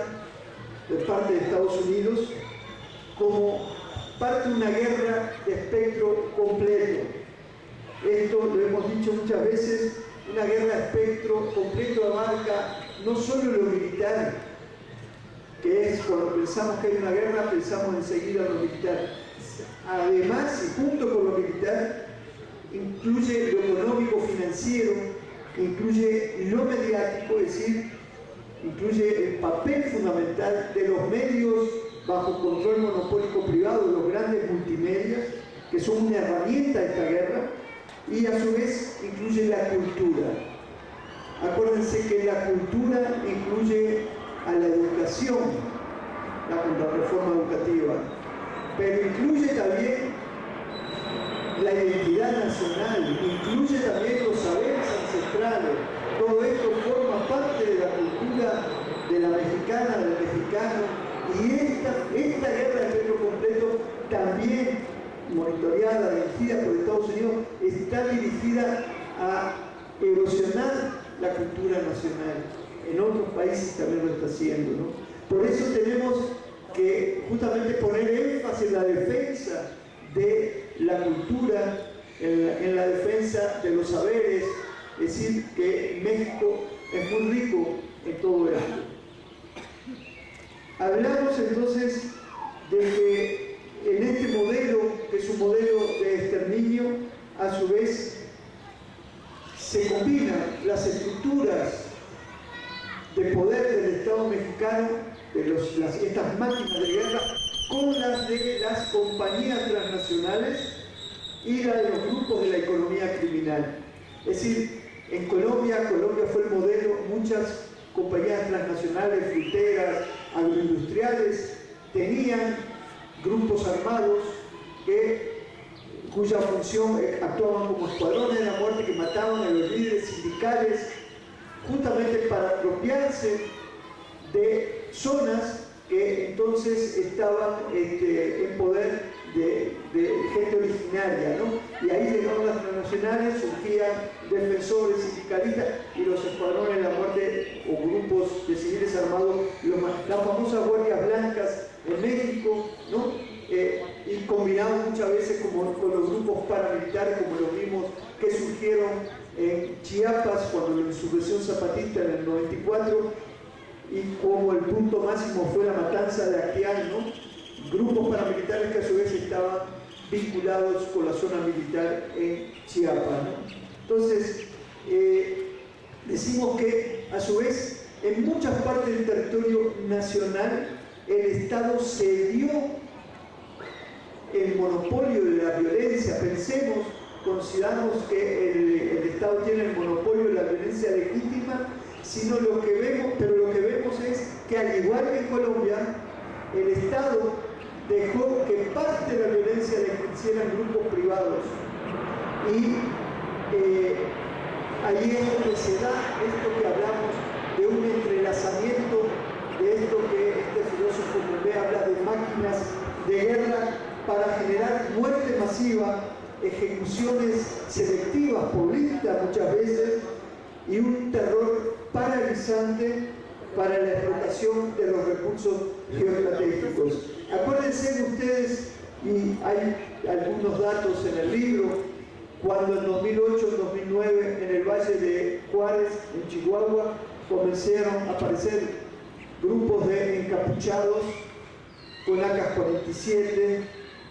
de parte de Estados Unidos, como parte de una guerra de espectro completo. Esto lo hemos dicho muchas veces, una guerra de espectro completo abarca no solo lo militar, que es cuando pensamos que hay una guerra, pensamos enseguida en lo militar. Además, y junto con lo militar, incluye lo económico financiero, incluye lo mediático, es decir, incluye el papel fundamental de los medios bajo control monopólico privado, los grandes multimedias, que son una herramienta de esta guerra, y a su vez incluye la cultura. Acuérdense que la cultura incluye a la educación, la contrarreforma educativa, pero incluye también la identidad nacional, incluye también los saberes ancestrales. Todo esto forma parte de la cultura de la mexicana, del mexicano, y esta guerra de espectro completo, también monitoreada, dirigida por Estados Unidos, está dirigida a erosionar la cultura nacional. En otros países también lo está haciendo, ¿no? Por eso tenemos que justamente poner énfasis en la defensa de la cultura, en la defensa de los saberes, es decir, que México es muy rico en todo esto. Hablamos entonces de que en este modelo, que es un modelo de exterminio, a su vez se combinan las estructuras de poder del Estado mexicano, de estas máquinas de guerra, con las de las compañías transnacionales y la de los grupos de la economía criminal. Es decir, en Colombia fue el modelo, muchas compañías transnacionales, fruteras, agroindustriales, tenían grupos armados cuya función actuaban como escuadrones de la muerte, que mataban a los líderes sindicales, justamente para apropiarse de zonas que entonces estaban en poder de gente originaria, ¿no? Y ahí llegaron las transnacionales, surgían defensores, sindicalistas, y los escuadrones de la muerte o grupos de civiles armados, las famosas guardias blancas en México, ¿no? Y combinados muchas veces con los grupos paramilitares, como los mismos que surgieron en Chiapas cuando la insurrección zapatista en el 94, y como el punto máximo fue la matanza de Acteal, ¿no? Grupos paramilitares que a su vez estaban vinculados con la zona militar en Chiapas, ¿no? Entonces, decimos que, a su vez, en muchas partes del territorio nacional, el Estado cedió el monopolio de la violencia. Pensemos, consideramos que el Estado tiene el monopolio de la violencia legítima, sino lo que vemos es que, al igual que en Colombia, el Estado dejó que parte de la violencia la ejercieran grupos privados. Y ahí es donde se da esto que hablamos de un entrelazamiento, de esto que este filósofo Mouvet habla de máquinas de guerra para generar muerte masiva, ejecuciones selectivas, políticas muchas veces, y un terror paralizante para la explotación de los recursos geoestratégicos. Acuérdense ustedes, y hay algunos datos en el libro, cuando en 2008-2009 en el Valle de Juárez, en Chihuahua, comenzaron a aparecer grupos de encapuchados con AK-47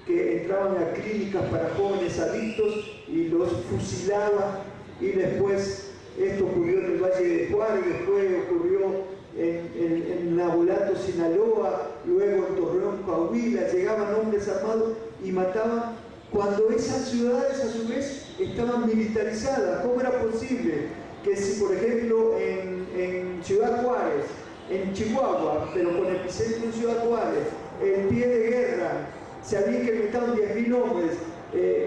que entraban a clínicas para jóvenes adictos y los fusilaban, y después esto ocurrió en el Valle de Juárez, después ocurrió en Nabolato, Sinaloa, luego en Torreón, Coahuila, llegaban hombres armados y mataban, cuando esas ciudades a su vez estaban militarizadas. ¿Cómo era posible que si, por ejemplo, en Ciudad Juárez, en Chihuahua, pero con epicentro en Ciudad Juárez, en pie de guerra, se habían incrementado 10.000 hombres,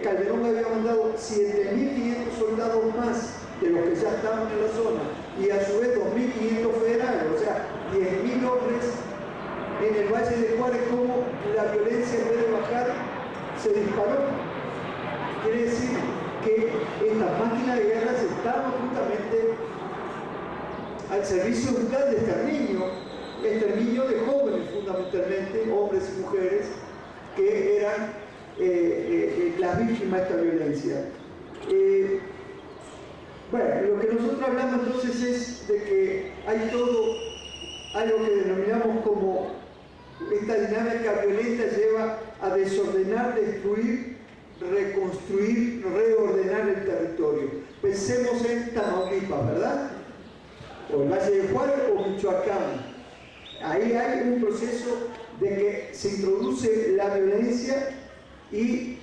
Calderón había mandado 7.500 soldados más de los que ya estaban en la zona, y a su vez 2.500 federales, o sea, 10.000 hombres en el Valle de Juárez? Como la violencia, en vez de bajar, se disparó. Quiere decir que estas máquinas de guerra estaban justamente al servicio de un plan de exterminio de jóvenes, fundamentalmente, hombres y mujeres, que eran las víctimas de esta violencia. Bueno, lo que nosotros hablamos entonces es de que hay todo algo que denominamos como esta dinámica violenta lleva a desordenar, destruir, reconstruir, reordenar el territorio. Pensemos en Tamaulipas, ¿verdad? O el Valle de Juárez o Michoacán. Ahí hay un proceso de que se introduce la violencia y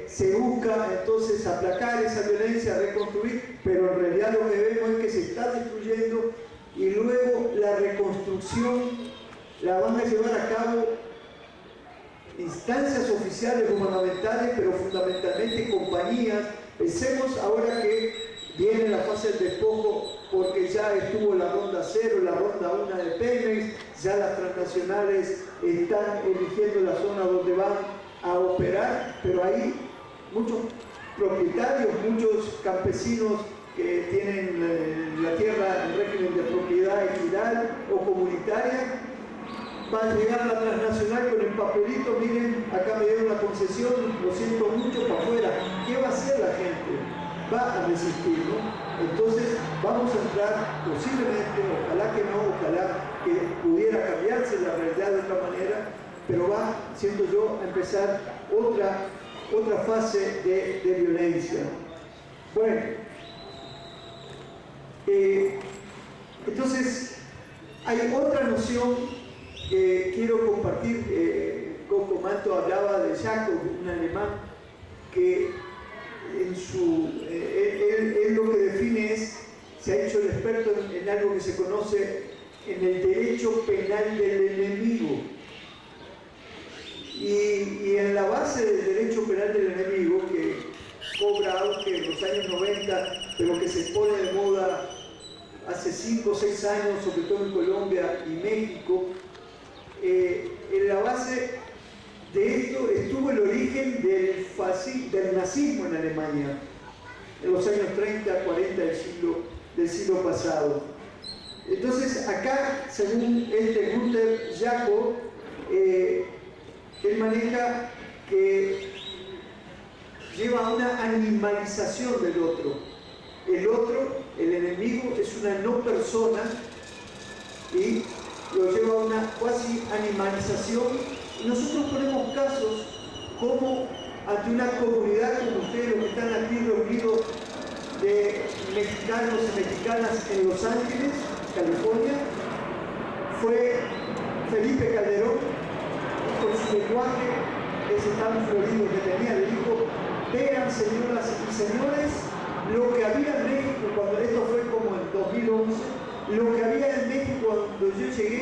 se busca entonces aplacar esa violencia, reconstruir, pero en realidad lo que vemos es que se está destruyendo, y luego la reconstrucción la van a llevar a cabo instancias oficiales gubernamentales, pero fundamentalmente compañías. Pensemos ahora que viene la fase del despojo, porque ya estuvo la ronda 0, la ronda 1 de Pemex, ya las transnacionales están eligiendo la zona donde van a operar, pero hay muchos propietarios, muchos campesinos que tienen la tierra en régimen de propiedad equidad o comunitaria. Va a llegar la transnacional con el papelito: miren, acá me dieron una concesión, lo siento mucho, para afuera. ¿Qué va a hacer la gente? Va a resistir, ¿no? Entonces vamos a entrar posiblemente, ojalá que no, ojalá que pudiera cambiarse la realidad de otra manera, pero va, siento yo, a empezar otra fase de violencia. Bueno, entonces hay otra noción que quiero compartir. Coco Manto hablaba de Jacob, un alemán, que él lo que define es, se ha hecho el experto en algo que se conoce en el derecho penal del enemigo. Y en la base del derecho penal del enemigo, que cobra auge en los años 90, pero que se pone de moda hace 5 o 6 años, sobre todo en Colombia y México, en la base de esto estuvo el origen del nazismo en Alemania, en los años 30, 40 del siglo pasado. Entonces acá, según Gunther Jacob, él maneja que lleva a una animalización del otro. El otro, el enemigo, es una no persona y lo lleva a una cuasi animalización. Y nosotros ponemos casos como ante una comunidad como ustedes, los que están aquí reunidos de mexicanos y mexicanas en Los Ángeles, California, fue Felipe Calderón, y con su lenguaje ese tan florido que tenía, le dijo: vean, señoras y señores, lo que había en México cuando esto fue como en 2011, lo que había en México cuando yo llegué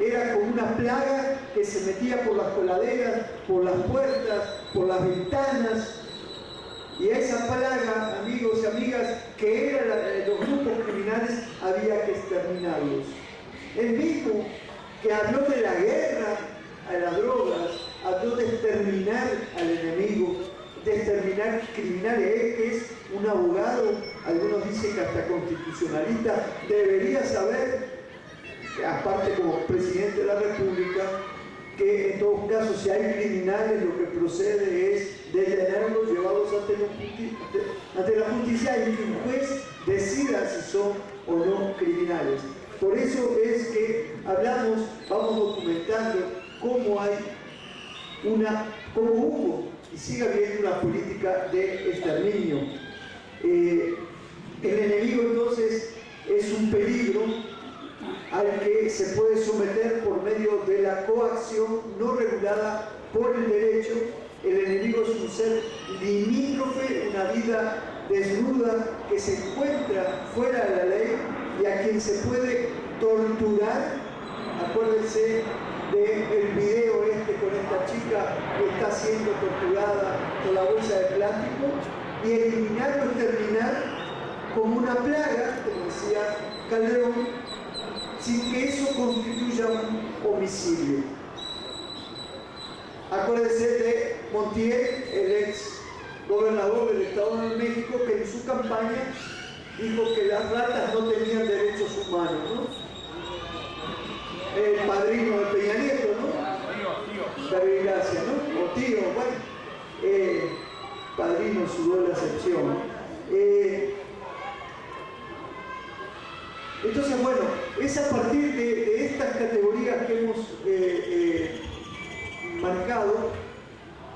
era como una plaga que se metía por las coladeras, por las puertas, por las ventanas. Y esa plaga, amigos y amigas, que eran los grupos criminales, había que exterminarlos. El mismo que habló de la guerra a las drogas, habló de exterminar al enemigo, de exterminar criminales. Él, que es un abogado, algunos dicen que hasta constitucionalista, debería saber, aparte como presidente de la República, que en todo caso, si hay criminales, lo que procede es detenerlos, llevarlos ante la justicia y que un juez decida si son o no criminales. Por eso es que vamos documentando cómo hubo y sigue habiendo una política de exterminio. El enemigo entonces es un peligro al que se puede someter por medio de la coacción no regulada por el derecho. El enemigo es un ser limítrofe, una vida desnuda que se encuentra fuera de la ley y a quien se puede torturar. Acuérdense del video con esta chica que está siendo torturada con la bolsa de plástico, y eliminar o exterminar como una plaga, como decía Calderón, sin que eso constituya un homicidio. Acuérdense de Montiel, el ex gobernador del Estado de México, que en su campaña dijo que las ratas no tenían derechos humanos, ¿no? El padrino de Peña Nieto, ¿no? David Gracia, ¿no? O tío, bueno, padrino sudó la excepción. Entonces, bueno, es a partir de estas categorías que hemos marcado,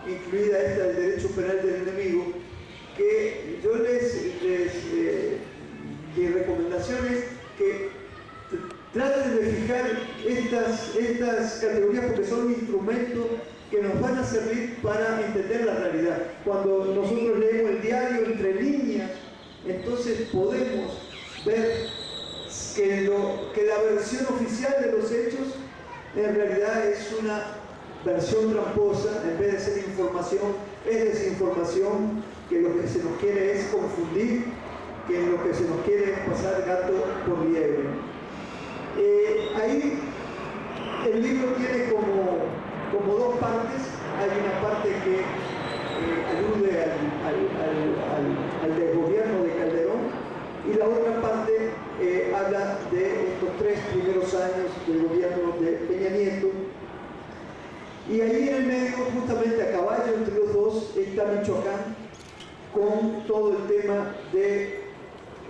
incluida esta del derecho penal del enemigo, que yo mi recomendación es que traten de fijar estas categorías, porque son instrumentos que nos van a servir para entender la realidad. Cuando nosotros leemos el diario entre líneas, entonces podemos ver que la versión oficial de los hechos en realidad es una versión tramposa. En vez de ser información, es desinformación, que lo que se nos quiere es confundir, que lo que se nos quiere es pasar gato por liebre. Ahí el libro tiene como dos partes. Hay una parte que alude al desgobierno de Calderón, y la otra parte habla de estos 3 primeros años del gobierno de Peña Nieto. Y ahí en el medio, justamente a caballo entre los dos, está Michoacán, con todo el tema de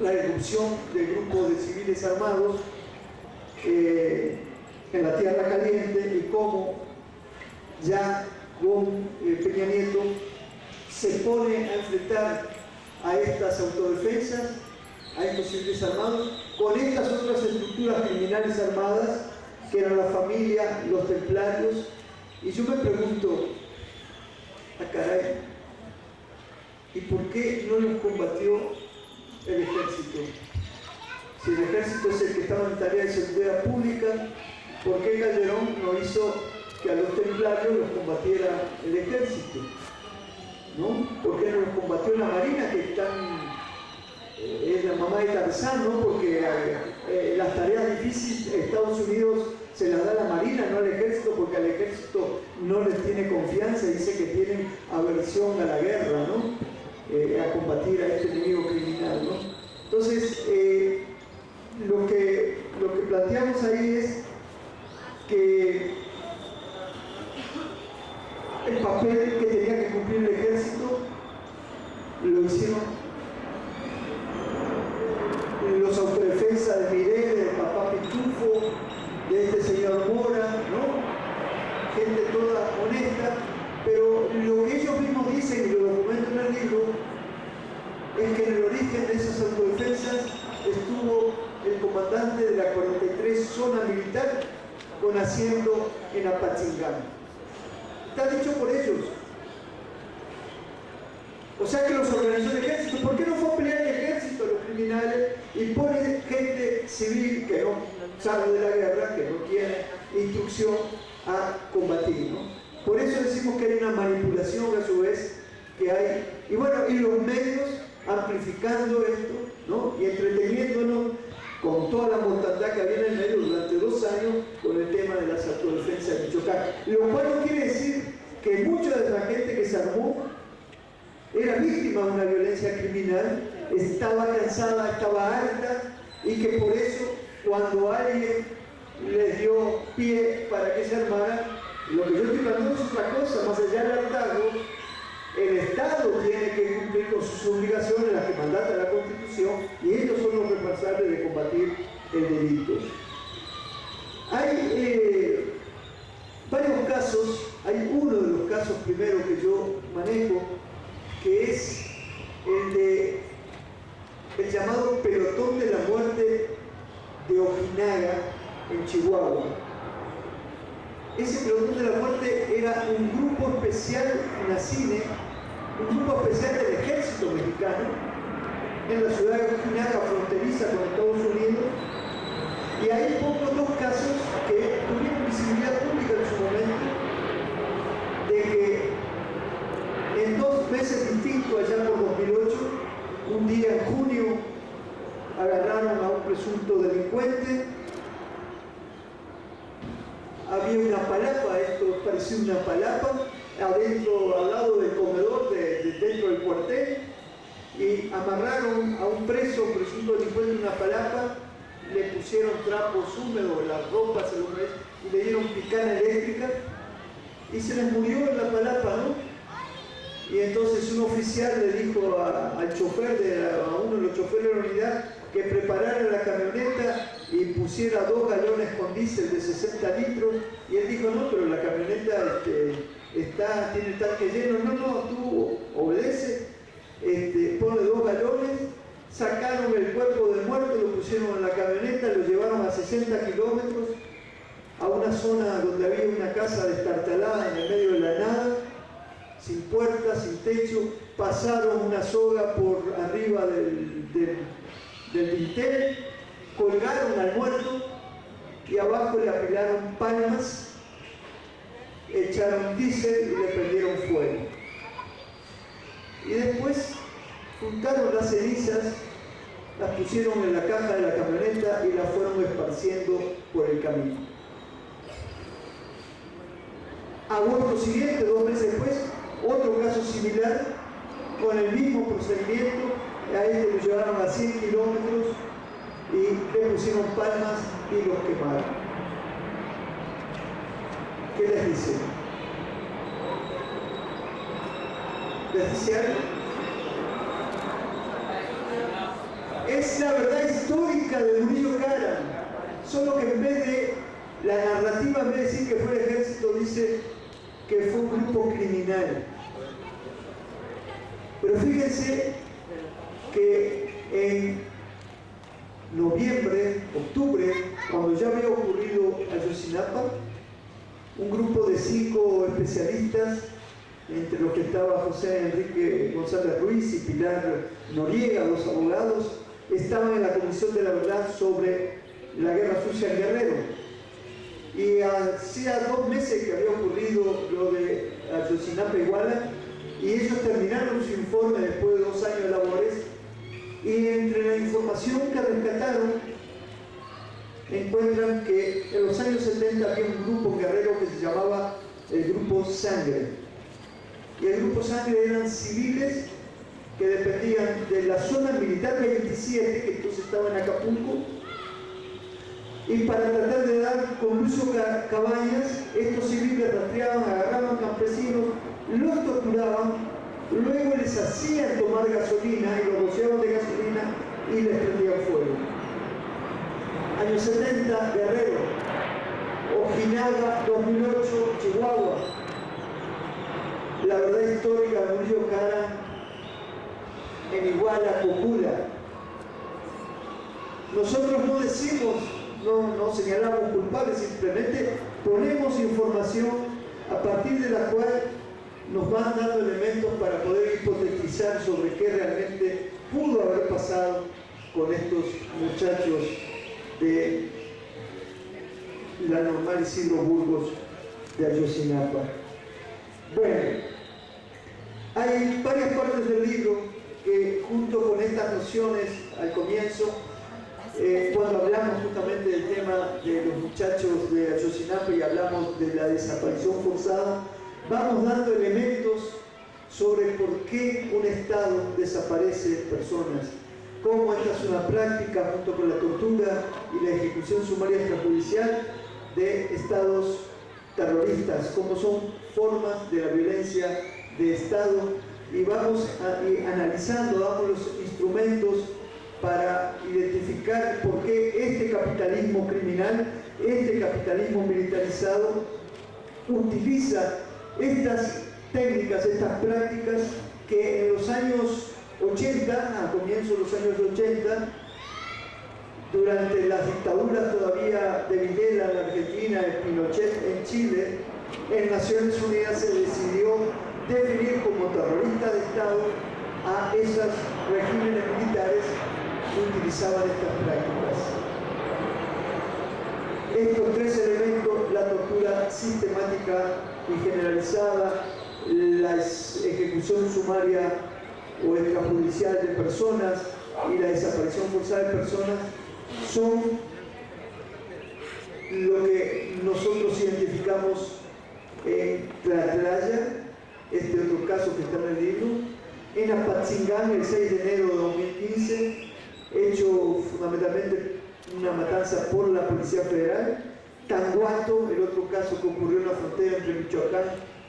la erupción del grupo de civiles armados en la Tierra Caliente, y cómo ya con Peña Nieto se pone a enfrentar a estas autodefensas, a estos civiles armados, con estas otras estructuras criminales armadas que eran la familia, los templarios. Y yo me pregunto, caray, ¿y por qué no los combatió el ejército? Si el ejército es el que estaba en tarea de seguridad pública, ¿por qué Calderón no hizo que a los templarios los combatiera el ejército? ¿No? ¿Por qué no los combatió la Marina, que es la mamá de Tarzán, ¿no? Porque las tareas difíciles Estados Unidos se las da a la Marina, no al ejército, porque al ejército no les tiene confianza, dice que tienen aversión a la guerra, ¿no? A combatir a este enemigo criminal, ¿no? Entonces, lo que planteamos ahí es que el papel que tenía que cumplir el ejército lo hicieron los autodefensas de Mirel, de papá Pitufo, de este señor Mora, ¿no? Gente toda honesta, pero lo que ellos mismos dicen, y lo documento en el libro, es que en el origen origen de esas autodefensas estuvo el comandante de la 43 Zona Militar con asiento en Apatzingán. Está dicho por ellos. O sea que los organizó el ejército. ¿Por qué no fue a pelear el ejército a los criminales y pone gente civil que no sabe de la guerra, que no tiene instrucción a combatir, ¿no? Por eso decimos que hay una manipulación a su vez que hay. Y bueno, y los medios amplificando esto, ¿no? Y entreteniéndonos con toda la mortandad que había en el medio durante 2 años con el tema de las autodefensas de Michoacán. Lo cual no quiere decir que mucha de la gente que se armó era víctima de una violencia criminal, estaba cansada, estaba harta, y que por eso cuando alguien les dio pie para que se armaran, lo que yo estoy hablando es otra cosa, más allá del hartazgo, el Estado tiene que cumplir con sus obligaciones, las que mandata la Constitución, y ellos son los responsables de combatir el delito. Hay varios casos, hay uno de los casos primero que yo manejo, que es el llamado pelotón de la muerte de Ojinaga en Chihuahua. Ese pelotón de la muerte era un grupo especial, NACINE, un grupo especial del ejército mexicano en la ciudad de Ojinaga, fronteriza con Estados Unidos, y hay pocos 2 casos que tuvieron visibilidad pública en su momento, de que en 2 meses distintos, allá por 2008, un día en junio, agarraron a un presunto delincuente. Había una palapa, esto parecía una palapa, adentro, al lado del comedor, dentro del cuartel, y amarraron a un preso, presunto delincuente, en una palapa, le pusieron trapos húmedos, las ropas, y le dieron picana eléctrica, y se les murió en la palapa, ¿no? Y entonces un oficial le dijo al chofer, a uno de los choferes de la unidad, que preparara la camioneta y pusiera 2 galones con diésel de 60 litros. Y él dijo, no, pero la camioneta tiene el tanque lleno. No, tú obedece, pone 2 galones, sacaron el cuerpo del muerto, lo pusieron en la camioneta, lo llevaron a 60 kilómetros a una zona donde había una casa destartalada en el medio de la nada, sin puertas, sin techo, pasaron una soga por arriba del dintel, colgaron al muerto y abajo le apilaron palmas, echaron diésel y le prendieron fuego. Y después juntaron las cenizas, las pusieron en la caja de la camioneta y las fueron esparciendo por el camino. Agosto siguiente, 2 meses después, otro caso similar, con el mismo procedimiento. A este lo llevaron a 100 kilómetros y le pusieron palmas y los quemaron. ¿Qué les dice? ¿Les dice algo? Es la verdad histórica de Murillo Karam, solo que en vez de la narrativa, en vez de decir que fue el ejército, dice que fue un grupo criminal. Pero fíjense que en noviembre, octubre, cuando ya había ocurrido Ayotzinapa, un grupo de 5 especialistas, entre los que estaba José Enrique González Ruiz y Pilar Noriega, 2 abogados, estaban en la Comisión de la Verdad sobre la Guerra Sucia en Guerrero. Y hacía 2 meses que había ocurrido lo de Ayotzinapa Iguala, y ellos terminaron su informe después de 2 años de labores, y entre la información que rescataron encuentran que en los años 70 había un grupo guerrero que se llamaba el Grupo Sangre, y el Grupo Sangre eran civiles que dependían de la zona militar 27, que entonces estaba en Acapulco, y para tratar de dar con Lucio Cabañas, estos civiles rastreaban, agarraban campesinos, los torturaban, luego les hacían tomar gasolina y los rociaban de gasolina y les prendían fuego. Años 70, Guerrero. Ojinaga, 2008, Chihuahua. La verdad histórica de Murillo Karam en Iguala, Cocula. Nosotros no decimos, no señalamos culpables, simplemente ponemos información a partir de la cual nos van dando elementos para poder hipotetizar sobre qué realmente pudo haber pasado con estos muchachos de la Normal Isidro Burgos de Ayotzinapa. Bueno, hay varias partes del libro que junto con estas nociones al comienzo, cuando hablamos justamente del tema de los muchachos de Ayotzinapa y hablamos de la desaparición forzada, vamos dando elementos sobre por qué un Estado desaparece personas, cómo esta es una práctica junto con la tortura y la ejecución sumaria extrajudicial de estados terroristas, cómo son formas de la violencia de Estado, y vamos analizando, damos los instrumentos para identificar por qué este capitalismo criminal, este capitalismo militarizado, utiliza estas técnicas, estas prácticas que en los años 80, a comienzos de los años 80, durante las dictaduras todavía de Videla en Argentina, de Pinochet en Chile, en Naciones Unidas se decidió definir como terrorista de Estado a esos regímenes militares que utilizaban estas prácticas. Estos tres elementos, la tortura sistemática y generalizada, la ejecución sumaria o extrajudicial de personas y la desaparición forzada de personas, son lo que nosotros identificamos en Tlatlaya, este otro caso que está en el libro, en Apatzingán el 6 de enero de 2015, hecho fundamentalmente una matanza por la Policía Federal. Tanguato, el otro caso que ocurrió en la frontera entre Michoacán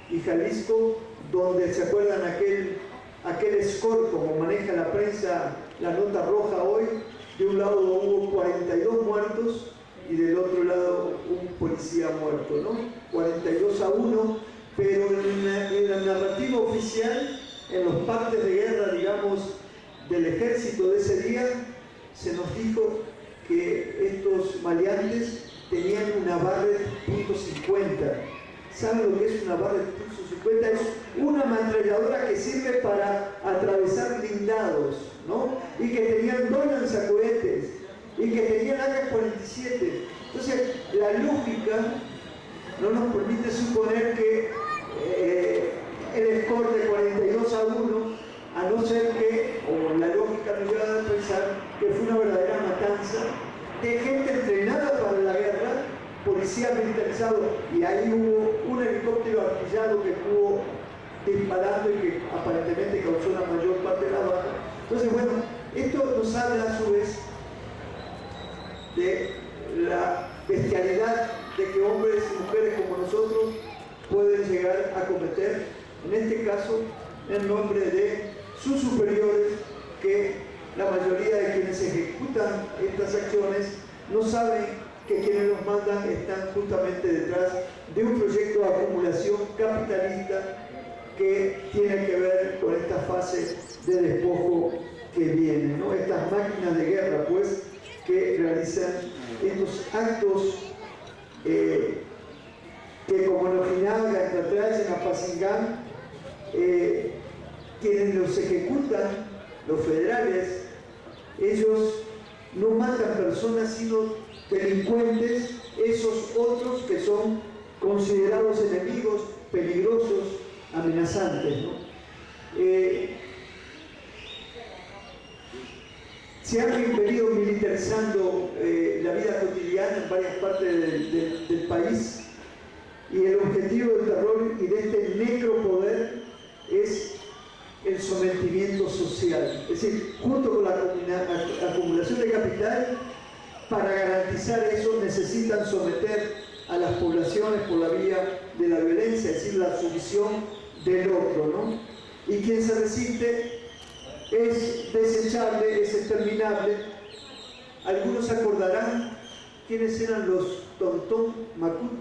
y Jalisco, donde se acuerdan aquel score, como maneja la prensa la nota roja hoy, de un lado hubo 42 muertos y del otro lado un policía muerto, ¿no? 42-1, pero en la narrativa oficial, en los partes de guerra, digamos, del ejército de ese día, se nos dijo que estos maleantes tenían una Barrett .50. ¿Saben lo que es una Barrett .50? Es una ametralladora que sirve para atravesar blindados, ¿no? Y que tenían 2 lanzacohetes, y que tenían AK-47. Entonces, la lógica no nos permite suponer que el score de 42-1, a no ser que, o la lógica nos lleva a pensar que fue una verdadera matanza de gente entrenada para la guerra, policía militarizado, y ahí hubo un helicóptero artillado que estuvo disparando y que aparentemente causó la mayor parte de la baja. Entonces, bueno, esto nos habla a su vez de la bestialidad de que hombres y mujeres como nosotros pueden llegar a cometer, en este caso, en nombre de sus superiores, que la mayoría de quienes ejecutan estas acciones no saben que quienes los mandan están justamente detrás de un proyecto de acumulación capitalista que tiene que ver con esta fase de despojo que viene, ¿no? Estas máquinas de guerra, pues, que realizan estos actos que, como en Ojinaga, en Tlatlaya, en Apatzingán, quienes los ejecutan, los federales, ellos no matan personas sino delincuentes, esos otros que son considerados enemigos, peligrosos, amenazantes, ¿no? Se han venido militarizando la vida cotidiana en varias partes del país, y el objetivo del terror y de este necropoder es el sometimiento social. Es decir, junto con la acumulación de capital, para garantizar eso necesitan someter a las poblaciones por la vía de la violencia, es decir, la sumisión del otro, ¿no? Y quien se resiste es desechable, es exterminable. Algunos se acordarán quiénes eran los Tontón Macut.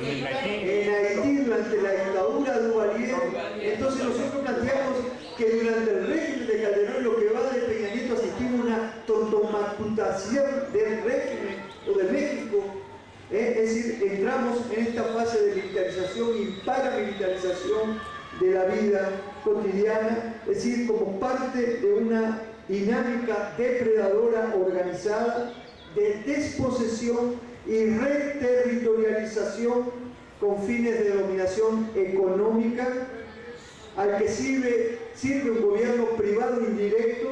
En Haití, durante la dictadura de Duvalier. Entonces nosotros planteamos que durante el régimen de Calderón, lo que va de Peña Nieto, asistimos a una totomacutación del régimen o de México. Es decir, entramos en esta fase de militarización y paramilitarización de la vida cotidiana, es decir, como parte de una dinámica depredadora organizada de desposesión y reterritorialización con fines de dominación económica, al que sirve un gobierno privado indirecto,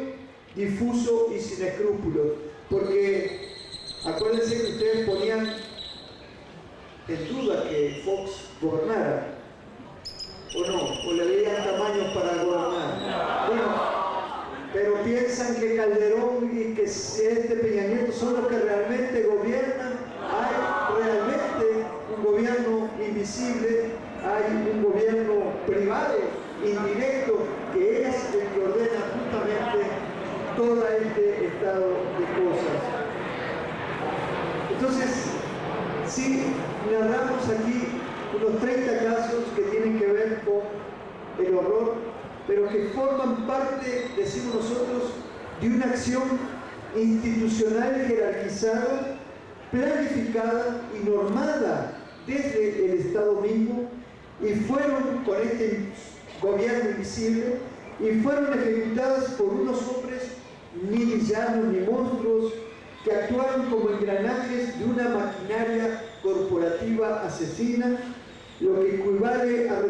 difuso y sin escrúpulos. Porque acuérdense que ustedes ponían en duda que Fox gobernara, o no, o le veían tamaños para gobernar. Bueno, pero piensan que Calderón y que este Peña Nieto son los que realmente gobiernan. Hay realmente un gobierno invisible, hay un gobierno privado, indirecto, que es el que ordena justamente todo este estado de cosas. Entonces, si narramos aquí unos 30 casos que tienen que ver con el horror, pero que forman parte, decimos nosotros, de una acción institucional jerarquizada, planificada y normada desde el Estado mismo, y fueron con este gobierno invisible, y fueron ejecutadas por unos hombres ni villanos ni monstruos, que actuaron como engranajes de una maquinaria corporativa asesina, lo que no equivale a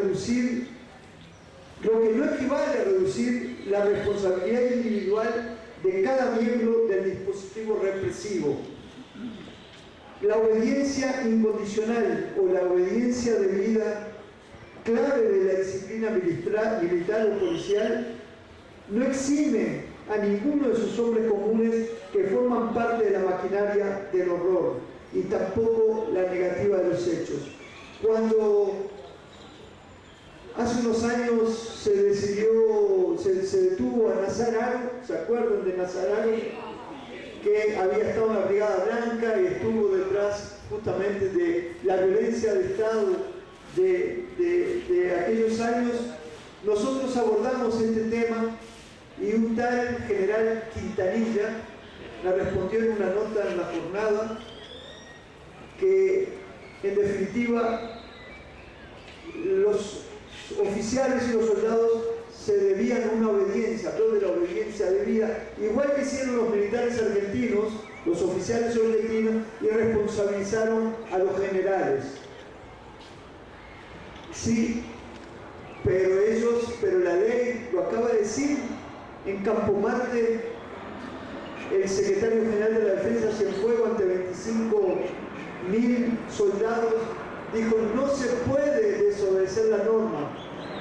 reducir la responsabilidad individual de cada miembro del dispositivo represivo. La obediencia incondicional o la obediencia debida, clave de la disciplina militar o policial, no exime a ninguno de sus hombres comunes que forman parte de la maquinaria del horror, y tampoco la negativa de los hechos. Cuando hace unos años se detuvo a Nazar, ¿se acuerdan de Nazar? Que había estado en la Brigada Blanca y estuvo detrás justamente de la violencia de Estado de aquellos años. Nosotros abordamos este tema y un tal general Quintanilla me respondió en una nota en La Jornada que, en definitiva, los oficiales y los soldados se debían una obediencia, habló de la obediencia debida, igual que hicieron los militares argentinos, los oficiales argentinos, y responsabilizaron a los generales. Sí, pero la ley lo acaba de decir. En Campo Marte, el secretario general de la Defensa Cienfuegos, ante 25.000 soldados, dijo: no se puede desobedecer la norma,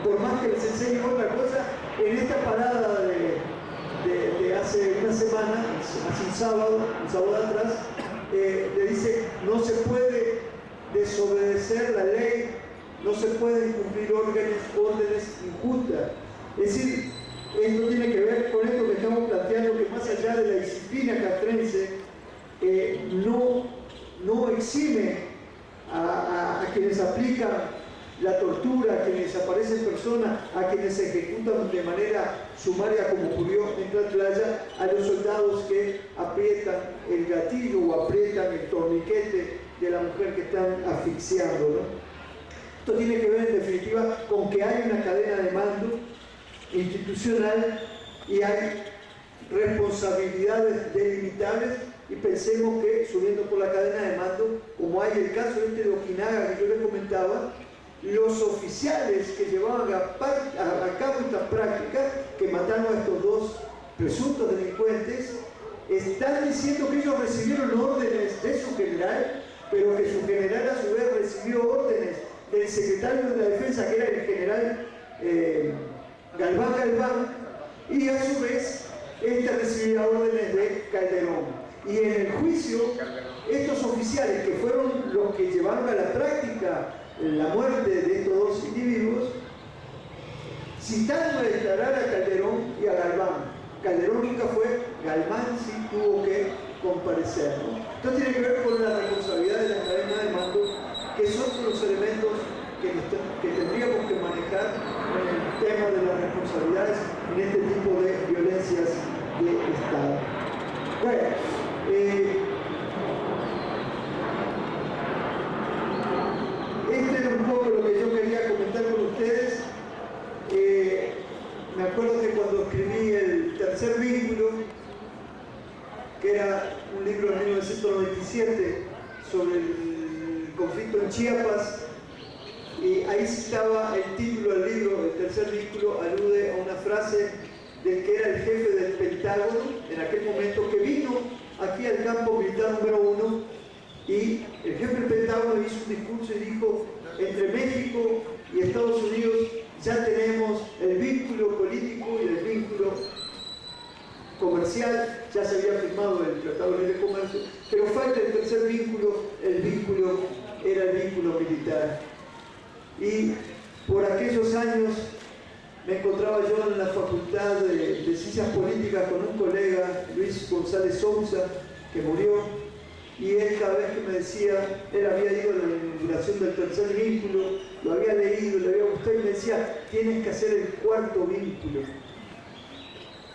por más que les enseñen otra cosa. En esta parada de hace una semana, hace un sábado atrás, le dice: no se puede desobedecer la ley, no se pueden cumplir órdenes injustas. Es decir, esto tiene que ver con esto que estamos planteando, que más allá de la disciplina castrense, no exime a quienes aplican la tortura, a quienes aparecen personas, a quienes se ejecutan de manera sumaria, como ocurrió en Tlatlaya, a los soldados que aprietan el gatillo o aprietan el torniquete de la mujer que están asfixiando, ¿no? Esto tiene que ver, en definitiva, con que hay una cadena de mando institucional y hay responsabilidades delimitables, y pensemos que, subiendo por la cadena de mando, como hay el caso de Okinaga que yo les comentaba, los oficiales que llevaban a cabo esta práctica, que mataron a estos dos presuntos delincuentes, están diciendo que ellos recibieron órdenes de su general, pero que su general a su vez recibió órdenes del secretario de la Defensa, que era el general Galván, y a su vez recibía órdenes de Calderón. Y en el juicio, estos oficiales, que fueron los que llevaron a la práctica la muerte de estos dos individuos, citaron a declarar a Calderón y a Galván. Calderón nunca fue, Galván sí tuvo que comparecer, ¿no? Esto tiene que ver con la responsabilidad de la cadena de mando, que son los elementos que tendríamos que manejar en el tema de las responsabilidades en este tipo de violencias de Estado. Bueno, esto era un poco lo que yo quería comentar con ustedes. Me acuerdo que cuando escribí el tercer vínculo, que era un libro de 1997 sobre el conflicto en Chiapas, y ahí estaba el título del libro, el tercer vínculo, alude a una frase del que era el jefe del Pentágono en aquel momento, que vino aquí al campo militar número 1, y el jefe del Pentágono hizo un discurso y dijo: entre México y Estados Unidos ya tenemos el vínculo político y el vínculo comercial, ya se había firmado el Tratado de Libre Comercio, pero falta el tercer vínculo, el vínculo era el vínculo militar. Y por aquellos años me encontraba yo en la Facultad de Ciencias Políticas con un colega, Luis González Sousa, que murió, y él cada vez que me decía, él había ido a la inauguración del tercer vínculo, lo había leído, le había gustado, y me decía: tienes que hacer el cuarto vínculo,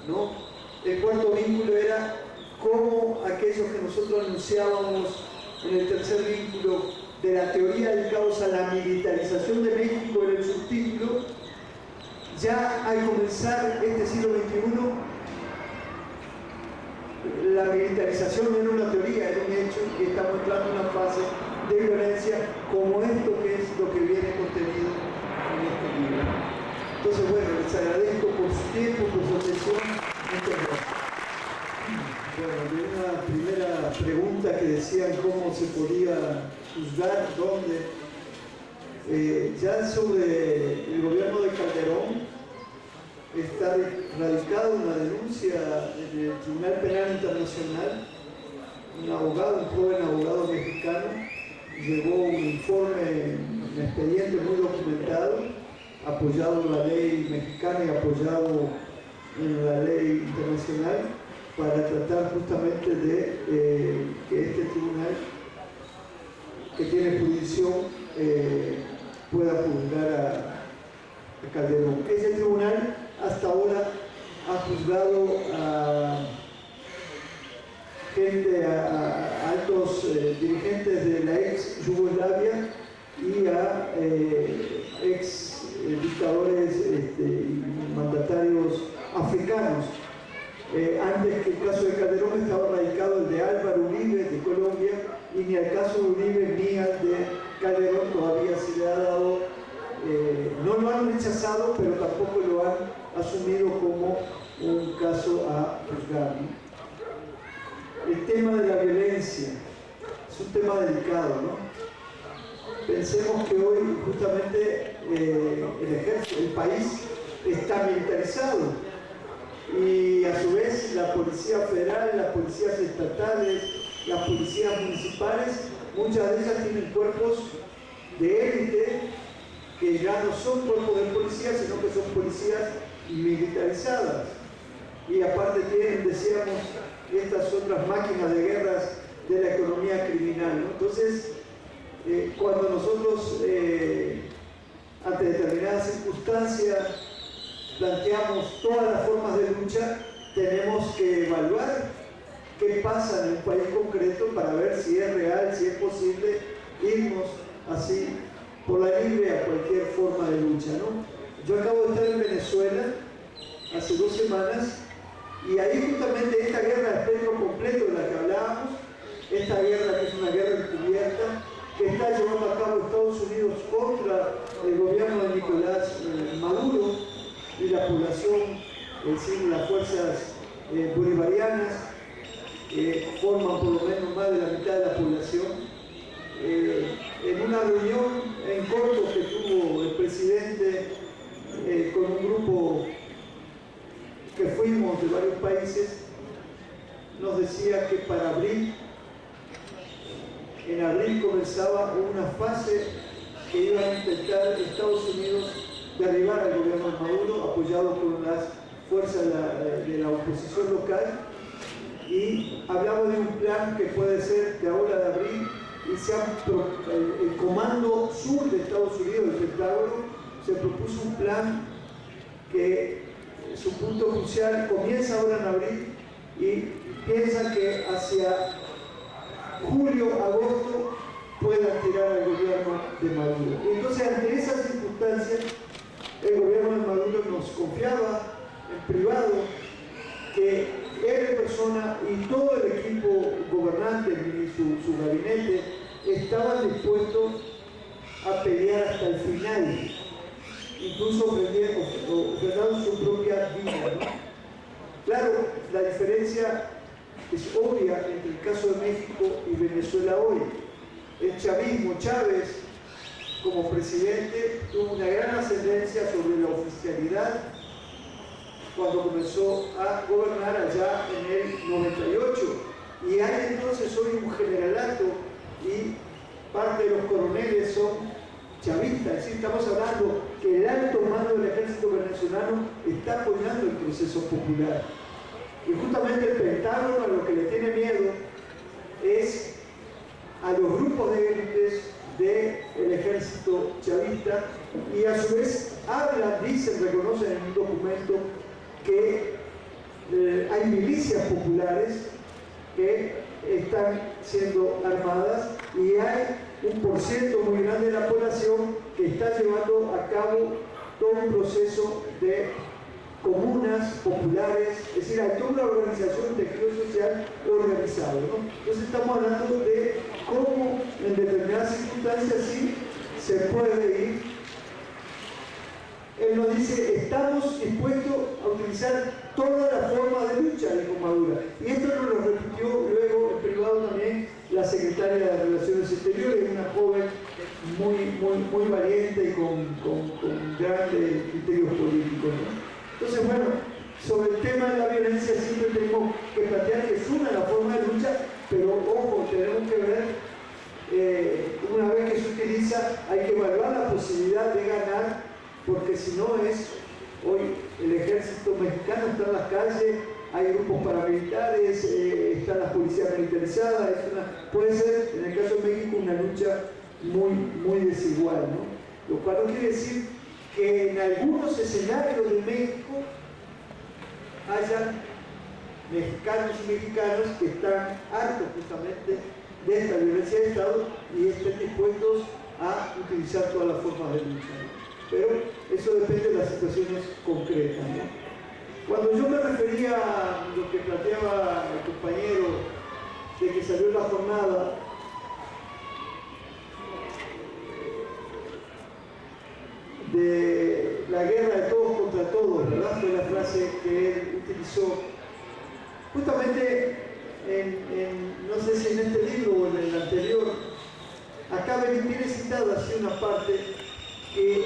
¿no? El cuarto vínculo era cómo aquellos que nosotros anunciábamos en el tercer vínculo de la teoría del caos a la militarización de México, era el subtítulo. Ya al comenzar este siglo XXI, la militarización no era una teoría, era un hecho, y estamos entrando en una fase de violencia como esto que es lo que viene contenido en este libro. Entonces, bueno, les agradezco por su tiempo, por su atención. Muchas gracias. Bueno, de una primera pregunta que decían cómo se podía juzgar, dónde. Ya sobre el gobierno de Calderón está radicada una denuncia en el Tribunal Penal Internacional. Un abogado, un joven abogado mexicano, llevó un informe, un expediente muy documentado, apoyado en la ley mexicana y apoyado en la ley internacional, para tratar justamente de que este tribunal, que tiene jurisdicción, pueda juzgar a Calderón. Ese tribunal hasta ahora ha juzgado a gente, a altos dirigentes de la ex Yugoslavia y a ex dictadores y mandatarios africanos. Antes que el caso de Calderón estaba radicado el de Álvaro Uribe de Colombia, y ni al caso de Uribe ni al de Calderón todavía se le ha dado, no lo han rechazado, pero tampoco lo han asumido como un caso a juzgar, ¿no? El tema de la violencia es un tema delicado, ¿no? Pensemos que hoy justamente el ejército, el país está militarizado, y a su vez la Policía Federal, las policías estatales, las policías municipales, muchas de ellas tienen cuerpos de élite que ya no son cuerpos de policía, sino que son policías militarizadas. Y aparte tienen, decíamos, estas otras máquinas de guerras de la economía criminal, ¿no? Entonces, cuando nosotros, ante determinadas circunstancias, planteamos todas las formas de lucha, tenemos que evaluar qué pasa en un país concreto para ver si es real, si es posible irnos así por la libre a cualquier forma de lucha, ¿no? Yo acabo de estar en Venezuela hace 2 semanas, y ahí justamente esta guerra de espectro completo de la que hablábamos, esta guerra que es una guerra encubierta, que está llevando a cabo Estados Unidos contra el gobierno de Nicolás Maduro y la población, es decir, las fuerzas bolivarianas, forman por lo menos más de la mitad de la población. En una reunión en corto que tuvo el presidente con un grupo que fuimos de varios países, nos decía que para abril, en abril comenzaba una fase que iba a intentar Estados Unidos derribar al gobierno de Maduro, apoyado por las fuerzas de la oposición local, y hablaba de un plan que puede ser de ahora de abril, y el Comando Sur de Estados Unidos, el Pentágono, se propuso un plan que su punto crucial comienza ahora en abril y piensan que hacia julio, agosto puedan tirar al gobierno de Maduro. Y entonces, ante esas circunstancias, el gobierno de Maduro nos confiaba en privado que él en persona y todo el equipo gobernante y su gabinete estaban dispuestos a pelear hasta el final, incluso ofrendando su propia vida, ¿no? Claro, la diferencia es obvia entre el caso de México y Venezuela hoy. El chavismo, Chávez, como presidente, tuvo una gran ascendencia sobre la oficialidad cuando comenzó a gobernar allá en el 98. Y hay entonces hoy un generalato y parte de los coroneles son chavistas. Es decir, estamos hablando que el alto mando del ejército venezolano está apoyando el proceso popular. Y justamente el Pentágono a lo que le tiene miedo es a los grupos de élites del ejército chavista, y a su vez hablan, dicen, reconocen en un documento que hay milicias populares que están siendo armadas y hay un porcentaje muy grande de la población que está llevando a cabo todo un proceso de comunas populares, es decir, hay toda una organización de tejido social organizado, ¿no? Entonces estamos hablando de cómo en determinadas circunstancias sí se puede ir. Él nos dice, estamos dispuestos a utilizar todas las formas de lucha, dijo Maduro. Y esto nos lo repitió luego en privado también la secretaria de Relaciones Exteriores, una joven muy valiente y con grandes criterios políticos, ¿no? Entonces, bueno, sobre el tema de la violencia siempre tenemos que plantear que es una de las formas de lucha, pero ojo, tenemos que ver, una vez que se utiliza, hay que evaluar la posibilidad de ganar, porque si no es, hoy el ejército mexicano está en las calles, hay grupos paramilitares, están las policías militarizadas, puede ser, en el caso de México, una lucha muy desigual, ¿no? Lo cual no quiere decir que en algunos escenarios de México hayan mexicanos y mexicanas que están hartos justamente de esta violencia de Estado y estén dispuestos a utilizar todas las formas de lucha, ¿no? Pero eso depende de las situaciones concretas, ¿no? Cuando yo me refería a lo que planteaba el compañero de que salió la jornada, de la guerra de todos contra todos, ¿verdad? Fue la frase que él utilizó. Justamente, no sé si en este libro o en el anterior, acá viene citada así una parte que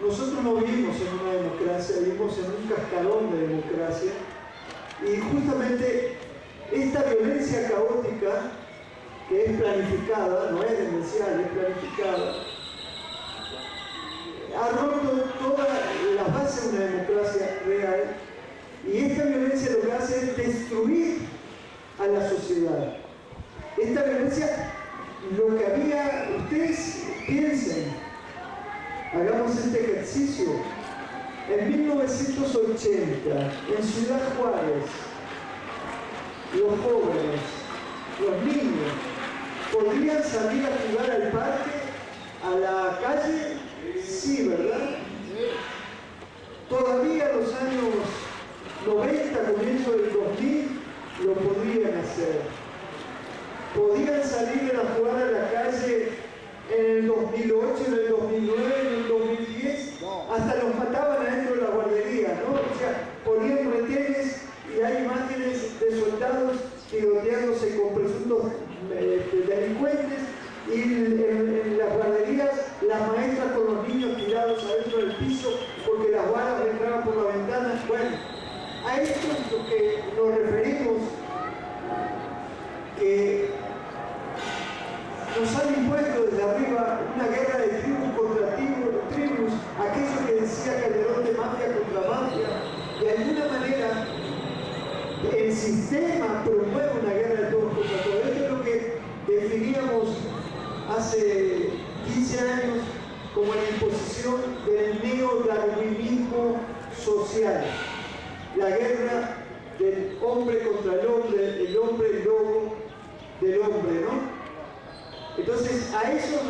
nosotros no vivimos en una democracia, vivimos en un cascarón de democracia, y justamente esta violencia caótica, que es planificada, no es demencial, es planificada, ha roto todas las bases de una democracia real, y esta violencia lo que hace es destruir a la sociedad. Esta violencia, lo que había, ustedes piensen, hagamos este ejercicio, en 1980, en Ciudad Juárez, los jóvenes, los niños, ¿podrían salir a jugar al parque, a la calle? Sí, ¿verdad? Todavía en los años 90, comienzo del 2000, lo podrían hacer. Podían salir a jugar a la calle en el 2008, en el 2009, en el 2010, hasta los mataban adentro de la guardería, ¿no? O sea, ponían retenes y hay imágenes de soldados tiroteándose con presuntos delincuentes, y en las guarderías las maestras con los niños tirados adentro del piso porque las balas entraban por la ventana. Bueno, a esto es lo que nos referimos, que nos han impuesto desde arriba una guerra de tribus contra tribus, aquello que decía Calderón de mafia contra mafia. De alguna manera el sistema promueve una guerra de todos contra todos. Esto es lo que definíamos hace 15 años como la imposición del neodarwinismo social, la guerra del hombre contra el hombre lobo del hombre, ¿no? Entonces, a eso es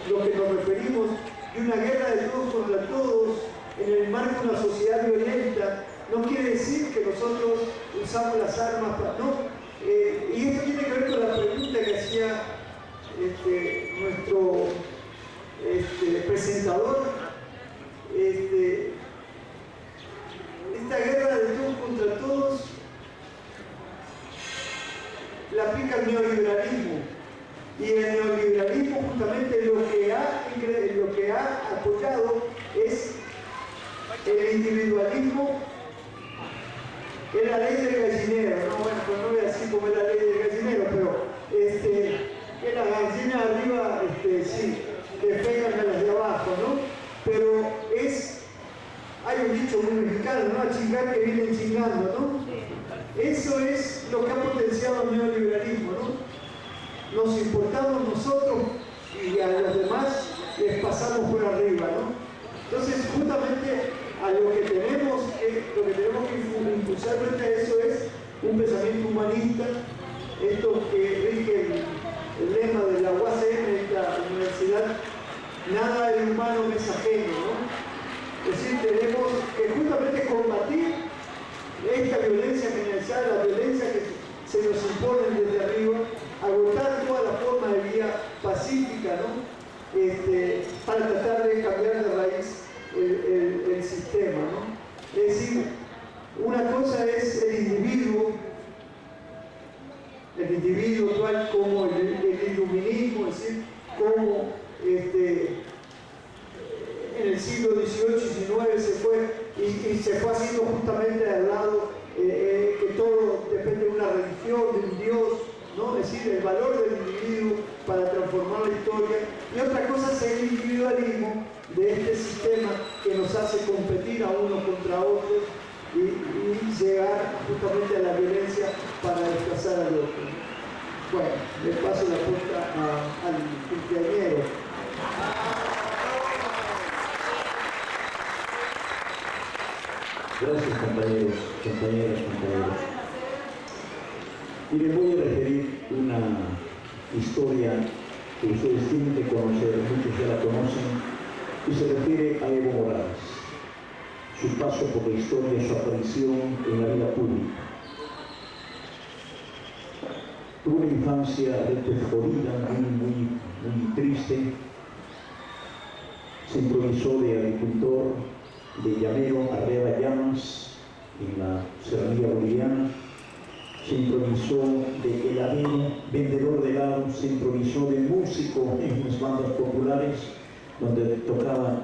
lo que nos referimos, de una guerra de todos contra todos, en el marco de una sociedad violenta. No quiere decir que nosotros usamos las armas para... No. Y esto tiene que ver con la pregunta que hacía nuestro presentador. Esta guerra de todos contra todos la aplica el neoliberalismo. Y el neoliberalismo justamente lo que ha apoyado es el individualismo, es la ley del gallinero, ¿no? Bueno, pues no voy a decir cómo es la ley del gallinero, pero que las gallinas arriba sí, que pegan a las de abajo, ¿no? Pero hay un dicho muy mexicano, ¿no? A chingar que vienen chingando, ¿no? Eso es lo que ha potenciado el neoliberalismo, ¿no? Nos importamos nosotros y a los demás les pasamos por arriba, ¿no? Entonces, justamente a lo que tenemos que impulsar frente a eso es un pensamiento humanista, esto que rige el lema de la UACM, de esta universidad, nada del humano me es ajeno, ¿no? Es decir, tenemos que justamente combatir esta violencia generalizada, la violencia que se nos impone desde arriba, agotar toda la forma de vida pacífica, ¿no? Para tratar de cambiar de raíz el sistema, ¿no? Es decir, una cosa es el individuo tal como el iluminismo, es decir, como en el siglo XVIII y XIX se fue y se fue haciendo justamente al lado que todo depende de una religión, de un Dios, ¿no? Es decir, el valor del individuo para transformar la historia. Y otra cosa es el individualismo de este sistema que nos hace competir a uno contra otro y llegar justamente a la violencia para desplazar al otro. Bueno, le paso la puerta al cumpleañero. Gracias, compañeros, compañeras, compañeros. Y les voy a referir una historia que ustedes tienen que conocer, muchos ya la conocen, y se refiere a Evo Morales, su paso por la historia, su aparición en la vida pública. Tuvo una infancia jodida, muy triste. Se improvisó de agricultor, de llanero, arriba llamas, en la serranía boliviana. Se improvisó de heladero, vendedor de helado, se improvisó de músico en las bandas populares, donde tocaba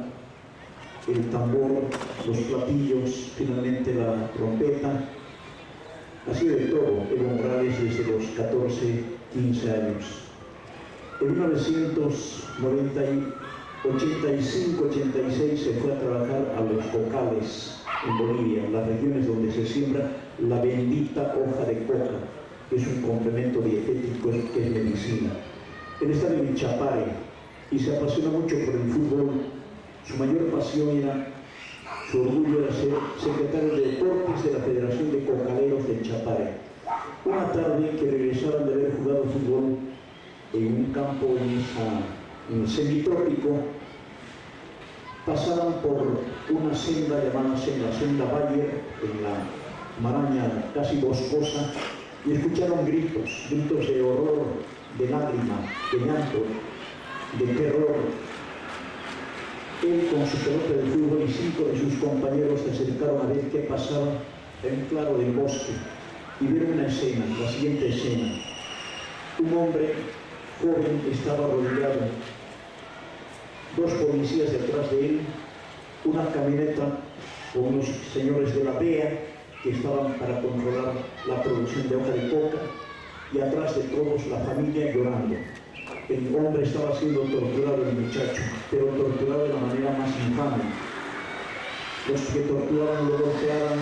el tambor, los platillos, finalmente la trompeta. Ha sido de todo Evo Morales desde los 14, 15 años. En 1985-86 se fue a trabajar a los cocales en Bolivia, en las regiones donde se siembra la bendita hoja de coca, que es un complemento dietético que es medicina. Él estaba en Chapare y se apasiona mucho por el fútbol. Su mayor pasión era, su orgullo era ser secretario de deportes de la Federación de Cocaleros de Chapare. Una tarde que regresaban de haber jugado fútbol en un campo en el semitrópico, pasaban por una senda llamada senda Bayer, en la maraña casi boscosa, y escucharon gritos de horror, de lágrima, de llanto, de terror. Él con su pelota de fútbol y 5 de sus compañeros se acercaron a ver qué pasaba en un claro del bosque y vieron una escena, la siguiente escena. Un hombre joven estaba rodeado, 2 policías detrás de él, una camioneta con unos señores de la DEA que estaban para controlar la producción de hoja de coca, y atrás de todos la familia llorando. El hombre estaba siendo torturado, el muchacho, pero torturado de la manera más infame. Los que torturaban lo golpeaban,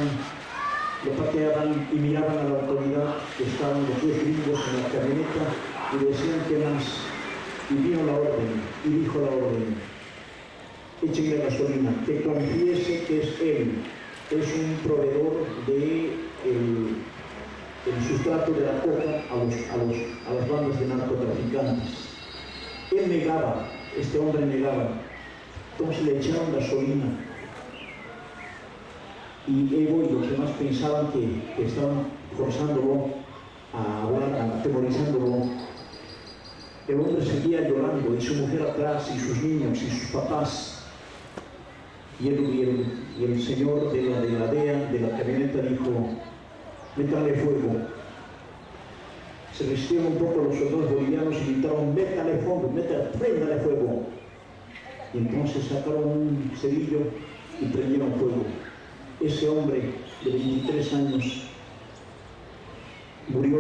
lo pateaban y miraban a la autoridad, que estaban los 2 gringos en la camioneta, y decían que más. Y vino la orden, y dijo la orden: échenle gasolina, que confiese que es él. es un proveedor de el sustrato de la coca a las bandas de narcotraficantes. Él negaba, este hombre negaba, entonces le echaron gasolina. Y Evo y los demás pensaban que estaban forzándolo a hablar, atemorizándolo. El hombre seguía llorando, y su mujer atrás, y sus niños, y sus papás. Y el señor de la DEA, de la camioneta, dijo: métale fuego. Se resistieron un poco los soldados bolivianos y gritaron: métale fuego, préndale fuego. Y entonces sacaron un cerillo y prendieron fuego. Ese hombre de 23 años murió,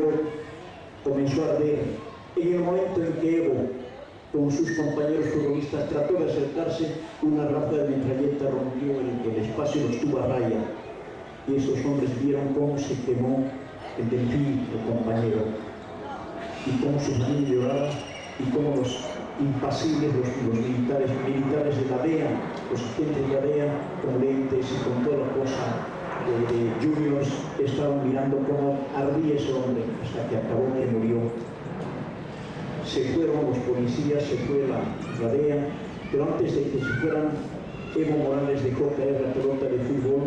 comenzó a arder. En el momento en que Evo, con sus compañeros terroristas, trató de acercarse, una ráfaga de metralleta rompió el espacio y los tuvo a raya. Y esos hombres vieron cómo se quemó el delfín, el compañero, y cómo su familia lloraba, y cómo los impasibles, los militares de la DEA, los agentes de la DEA, con lentes y con toda la cosa de juniors, estaban mirando cómo ardía ese hombre, hasta que acabó, que murió. Se fueron los policías, se fue la DEA, pero antes de que se fueran, Evo Morales dejó caer la pelota de fútbol,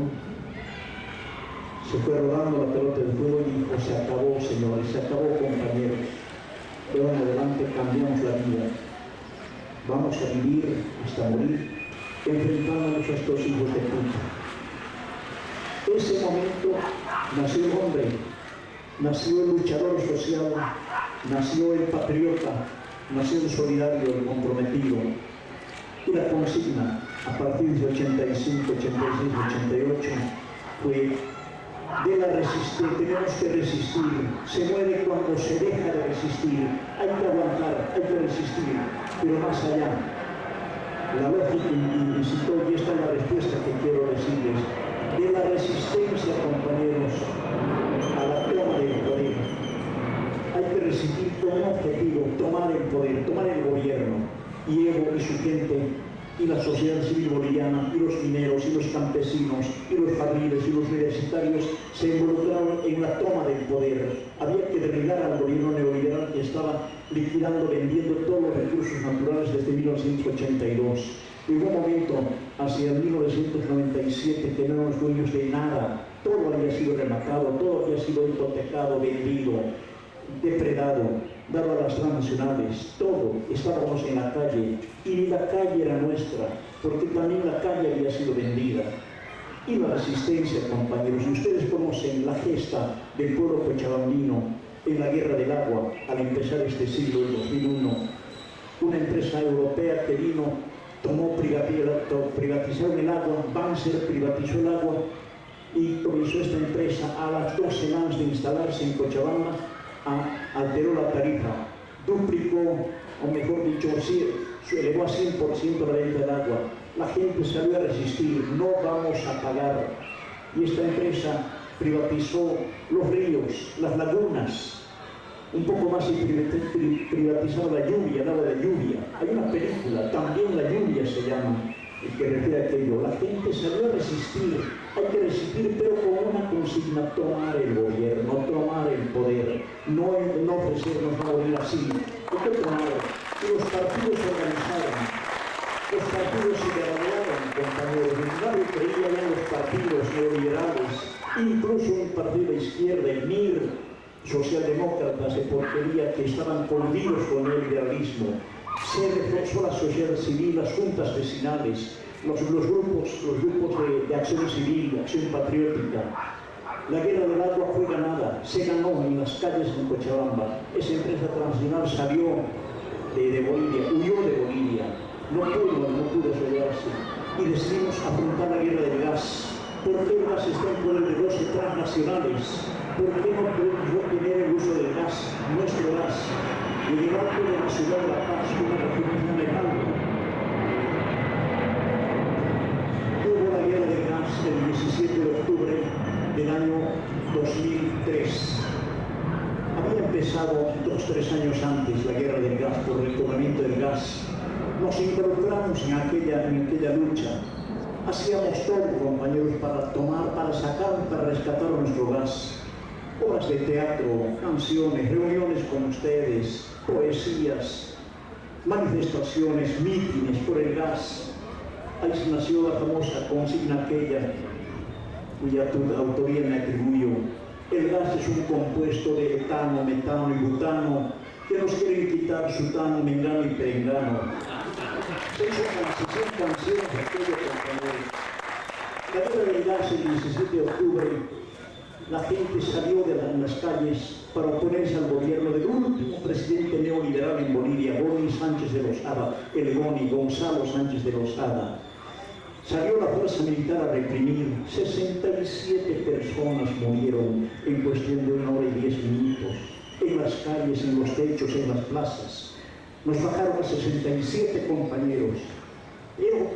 se fue rodando la pelota de fútbol y dijo: se acabó, señores, se acabó, compañeros. De ahora en adelante cambiamos la vida. Vamos a vivir hasta morir enfrentándonos a estos hijos de puta. Ese momento nació el hombre, nació el luchador social, nació el patriota, nació el solidario, el comprometido. Y la consigna a partir de 85, 86, 88 fue: de la resistencia, tenemos que resistir. Se muere cuando se deja de resistir. Hay que aguantar, hay que resistir, pero más allá. La lógica incitó, y esta es la respuesta que quiero decirles: de la resistencia, compañeros, a la toma del poder. Hay que resistir con un objetivo: tomar el poder, tomar el gobierno. Y Evo y su gente, y la sociedad civil boliviana, y los mineros, y los campesinos, y los fabriles, y los universitarios se involucraron en la toma del poder. Había que derribar al gobierno neoliberal que estaba liquidando, vendiendo todos los recursos naturales desde 1982. Llegó un momento, hacia el 1997, que no éramos dueños de nada. Todo había sido rematado, todo había sido hipotecado, vendido, depredado, dado a las transnacionales. Todo, estábamos en la calle, y ni la calle era nuestra, porque también la calle había sido vendida. Y la resistencia, compañeros, y ustedes conocen la gesta del pueblo cochabambino en la Guerra del Agua, al empezar este siglo, el 2001. Una empresa europea que vino, privatizaron el agua, Banzer privatizó el agua, y comenzó esta empresa a las 2 semanas de instalarse en Cochabamba, alteró la tarifa, duplicó, o mejor dicho, se elevó a 100% la venta del agua. La gente salió a resistir: no vamos a pagar. Y esta empresa privatizó los ríos, las lagunas, un poco más y privatizó la lluvia, el agua de lluvia. Hay una película, También la lluvia se llama, que refiere a aquello. La gente salió a resistir. Hay que resistir, pero con una consigna: tomar el gobierno, tomar el poder, no ofrecernos a morir así. Hay que tomar. Y los partidos se organizaron, los partidos se devaluaron, compañeros. Nadie creía ya en los partidos neoliberales, incluso un partido de izquierda, el MIR, socialdemócratas de porquería, que estaban coludidos con el liberalismo. Se reforzó la sociedad civil, las juntas vecinales, los grupos de acción civil, de acción patriótica. La Guerra del Agua fue ganada, se ganó en las calles de Cochabamba. Esa empresa transnacional salió de Bolivia, huyó de Bolivia, no pudo resolverse, y decidimos afrontar la guerra del gas. ¿Por qué el gas está en poder de 12 transnacionales? ¿Por qué no podemos tener el uso del gas, nuestro gas? Y llevar toda la ciudad de La Paz con una refinería legal. Hubo la guerra del gas el 17 de octubre del año 2003. Había empezado 2-3 años antes la guerra del gas por el cobramiento del gas. Nos involucramos en aquella lucha. Hacíamos todo, compañeros, para tomar, para sacar, para rescatar nuestro gas. Obras de teatro, canciones, reuniones con ustedes, poesías, manifestaciones, mítines por el gas. Ahí nació la famosa consigna aquella, cuya autoría me atribuyo. El gas es un compuesto de etano, metano y butano que nos quieren quitar sutano, mengano y perengano. Son canciones de aquello, compañeros. La guerra del gas el 17 de octubre, la gente salió de las calles para oponerse al gobierno del último presidente neoliberal en Bolivia, Goni Sánchez de Lozada, el Goni, Gonzalo Sánchez de Lozada. Salió la fuerza militar a reprimir, 67 personas murieron en cuestión de 1 hora y 10 minutos, en las calles, en los techos, en las plazas. Nos bajaron a 67 compañeros, pero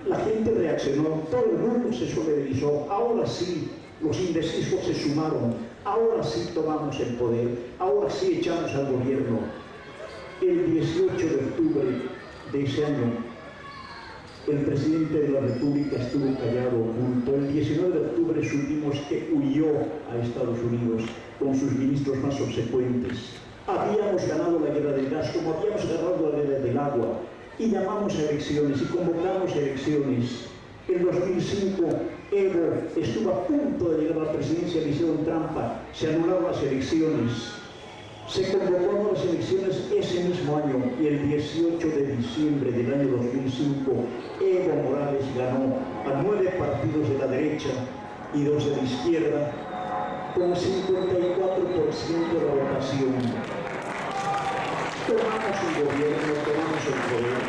la gente reaccionó, todo el mundo se solidarizó. Ahora sí, los indecisos se sumaron, ahora sí tomamos el poder, ahora sí echamos al gobierno. El 18 de octubre de ese año, el presidente de la República estuvo callado, oculto. El 19 de octubre supimos que huyó a Estados Unidos con sus ministros más subsecuentes. Habíamos ganado la guerra del gas, como habíamos ganado la guerra del agua, y llamamos a elecciones y convocamos elecciones. En 2005, Evo estuvo a punto de llegar a la presidencia, le hicieron trampa, se anularon las elecciones. Se convocó a las elecciones ese mismo año y el 18 de diciembre del año 2005, Evo Morales ganó a 9 partidos de la derecha y 2 de la izquierda, con 54% de la votación. Tomamos el gobierno, tomamos el poder.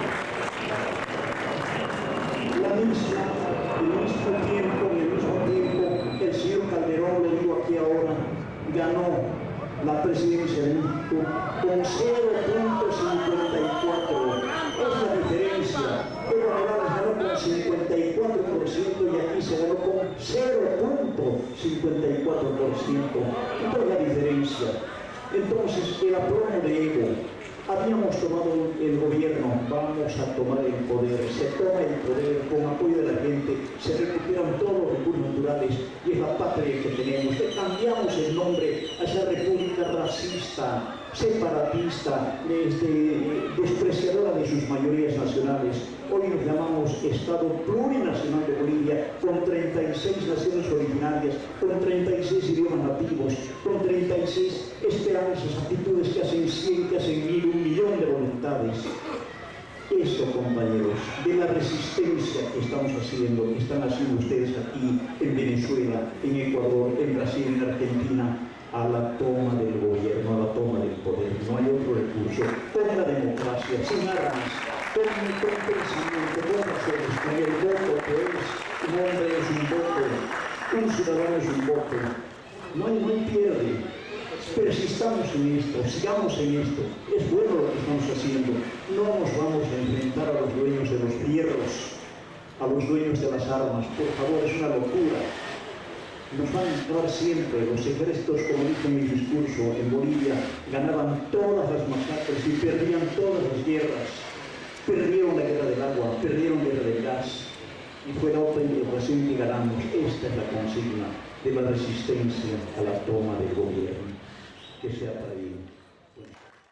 En el mismo tiempo, el señor Calderón, lo digo aquí ahora, ganó la presidencia de México con 0.54. Es la diferencia. Evo Morales ganó con 54% y aquí se ganó con 0.54%. Esta es la diferencia. Entonces, el aplomo de Evo. Habíamos tomado el gobierno, vamos a tomar el poder, se toma el poder con apoyo de la gente, se recuperan todos los recursos naturales y es la patria que tenemos. Le cambiamos el nombre a esa república racista, separatista, despreciadora de sus mayorías nacionales. Hoy nos llamamos Estado Plurinacional de Bolivia, con 36 naciones originarias, con 36 idiomas nativos, con 36 esperanzas, actitudes que hacen 100, que hacen 1000, 1 millón de voluntades. Esto, compañeros, de la resistencia que estamos haciendo, que están haciendo ustedes aquí en Venezuela, en Ecuador, en Brasil, en Argentina, a la toma del gobierno, a la toma del poder. No hay otro recurso. Con la democracia, sin armas, con pensamiento, con razones, con el voto que es, un hombre es un voto, un ciudadano es un voto. No hay pierde. Pero si estamos en esto, sigamos en esto, es bueno lo que estamos haciendo. No nos vamos a enfrentar a los dueños de los fierros, a los dueños de las armas. Por favor, es una locura. Nos van a entrar siempre. Los ejércitos, como dije en mi discurso, en Bolivia, ganaban todas las masacres y perdían todas las guerras. Perdieron la guerra del agua, perdieron la guerra del gas. Y fue la otra ocasión que ganamos. Esta es la consigna de la resistencia a la toma del gobierno. Que sea para bien.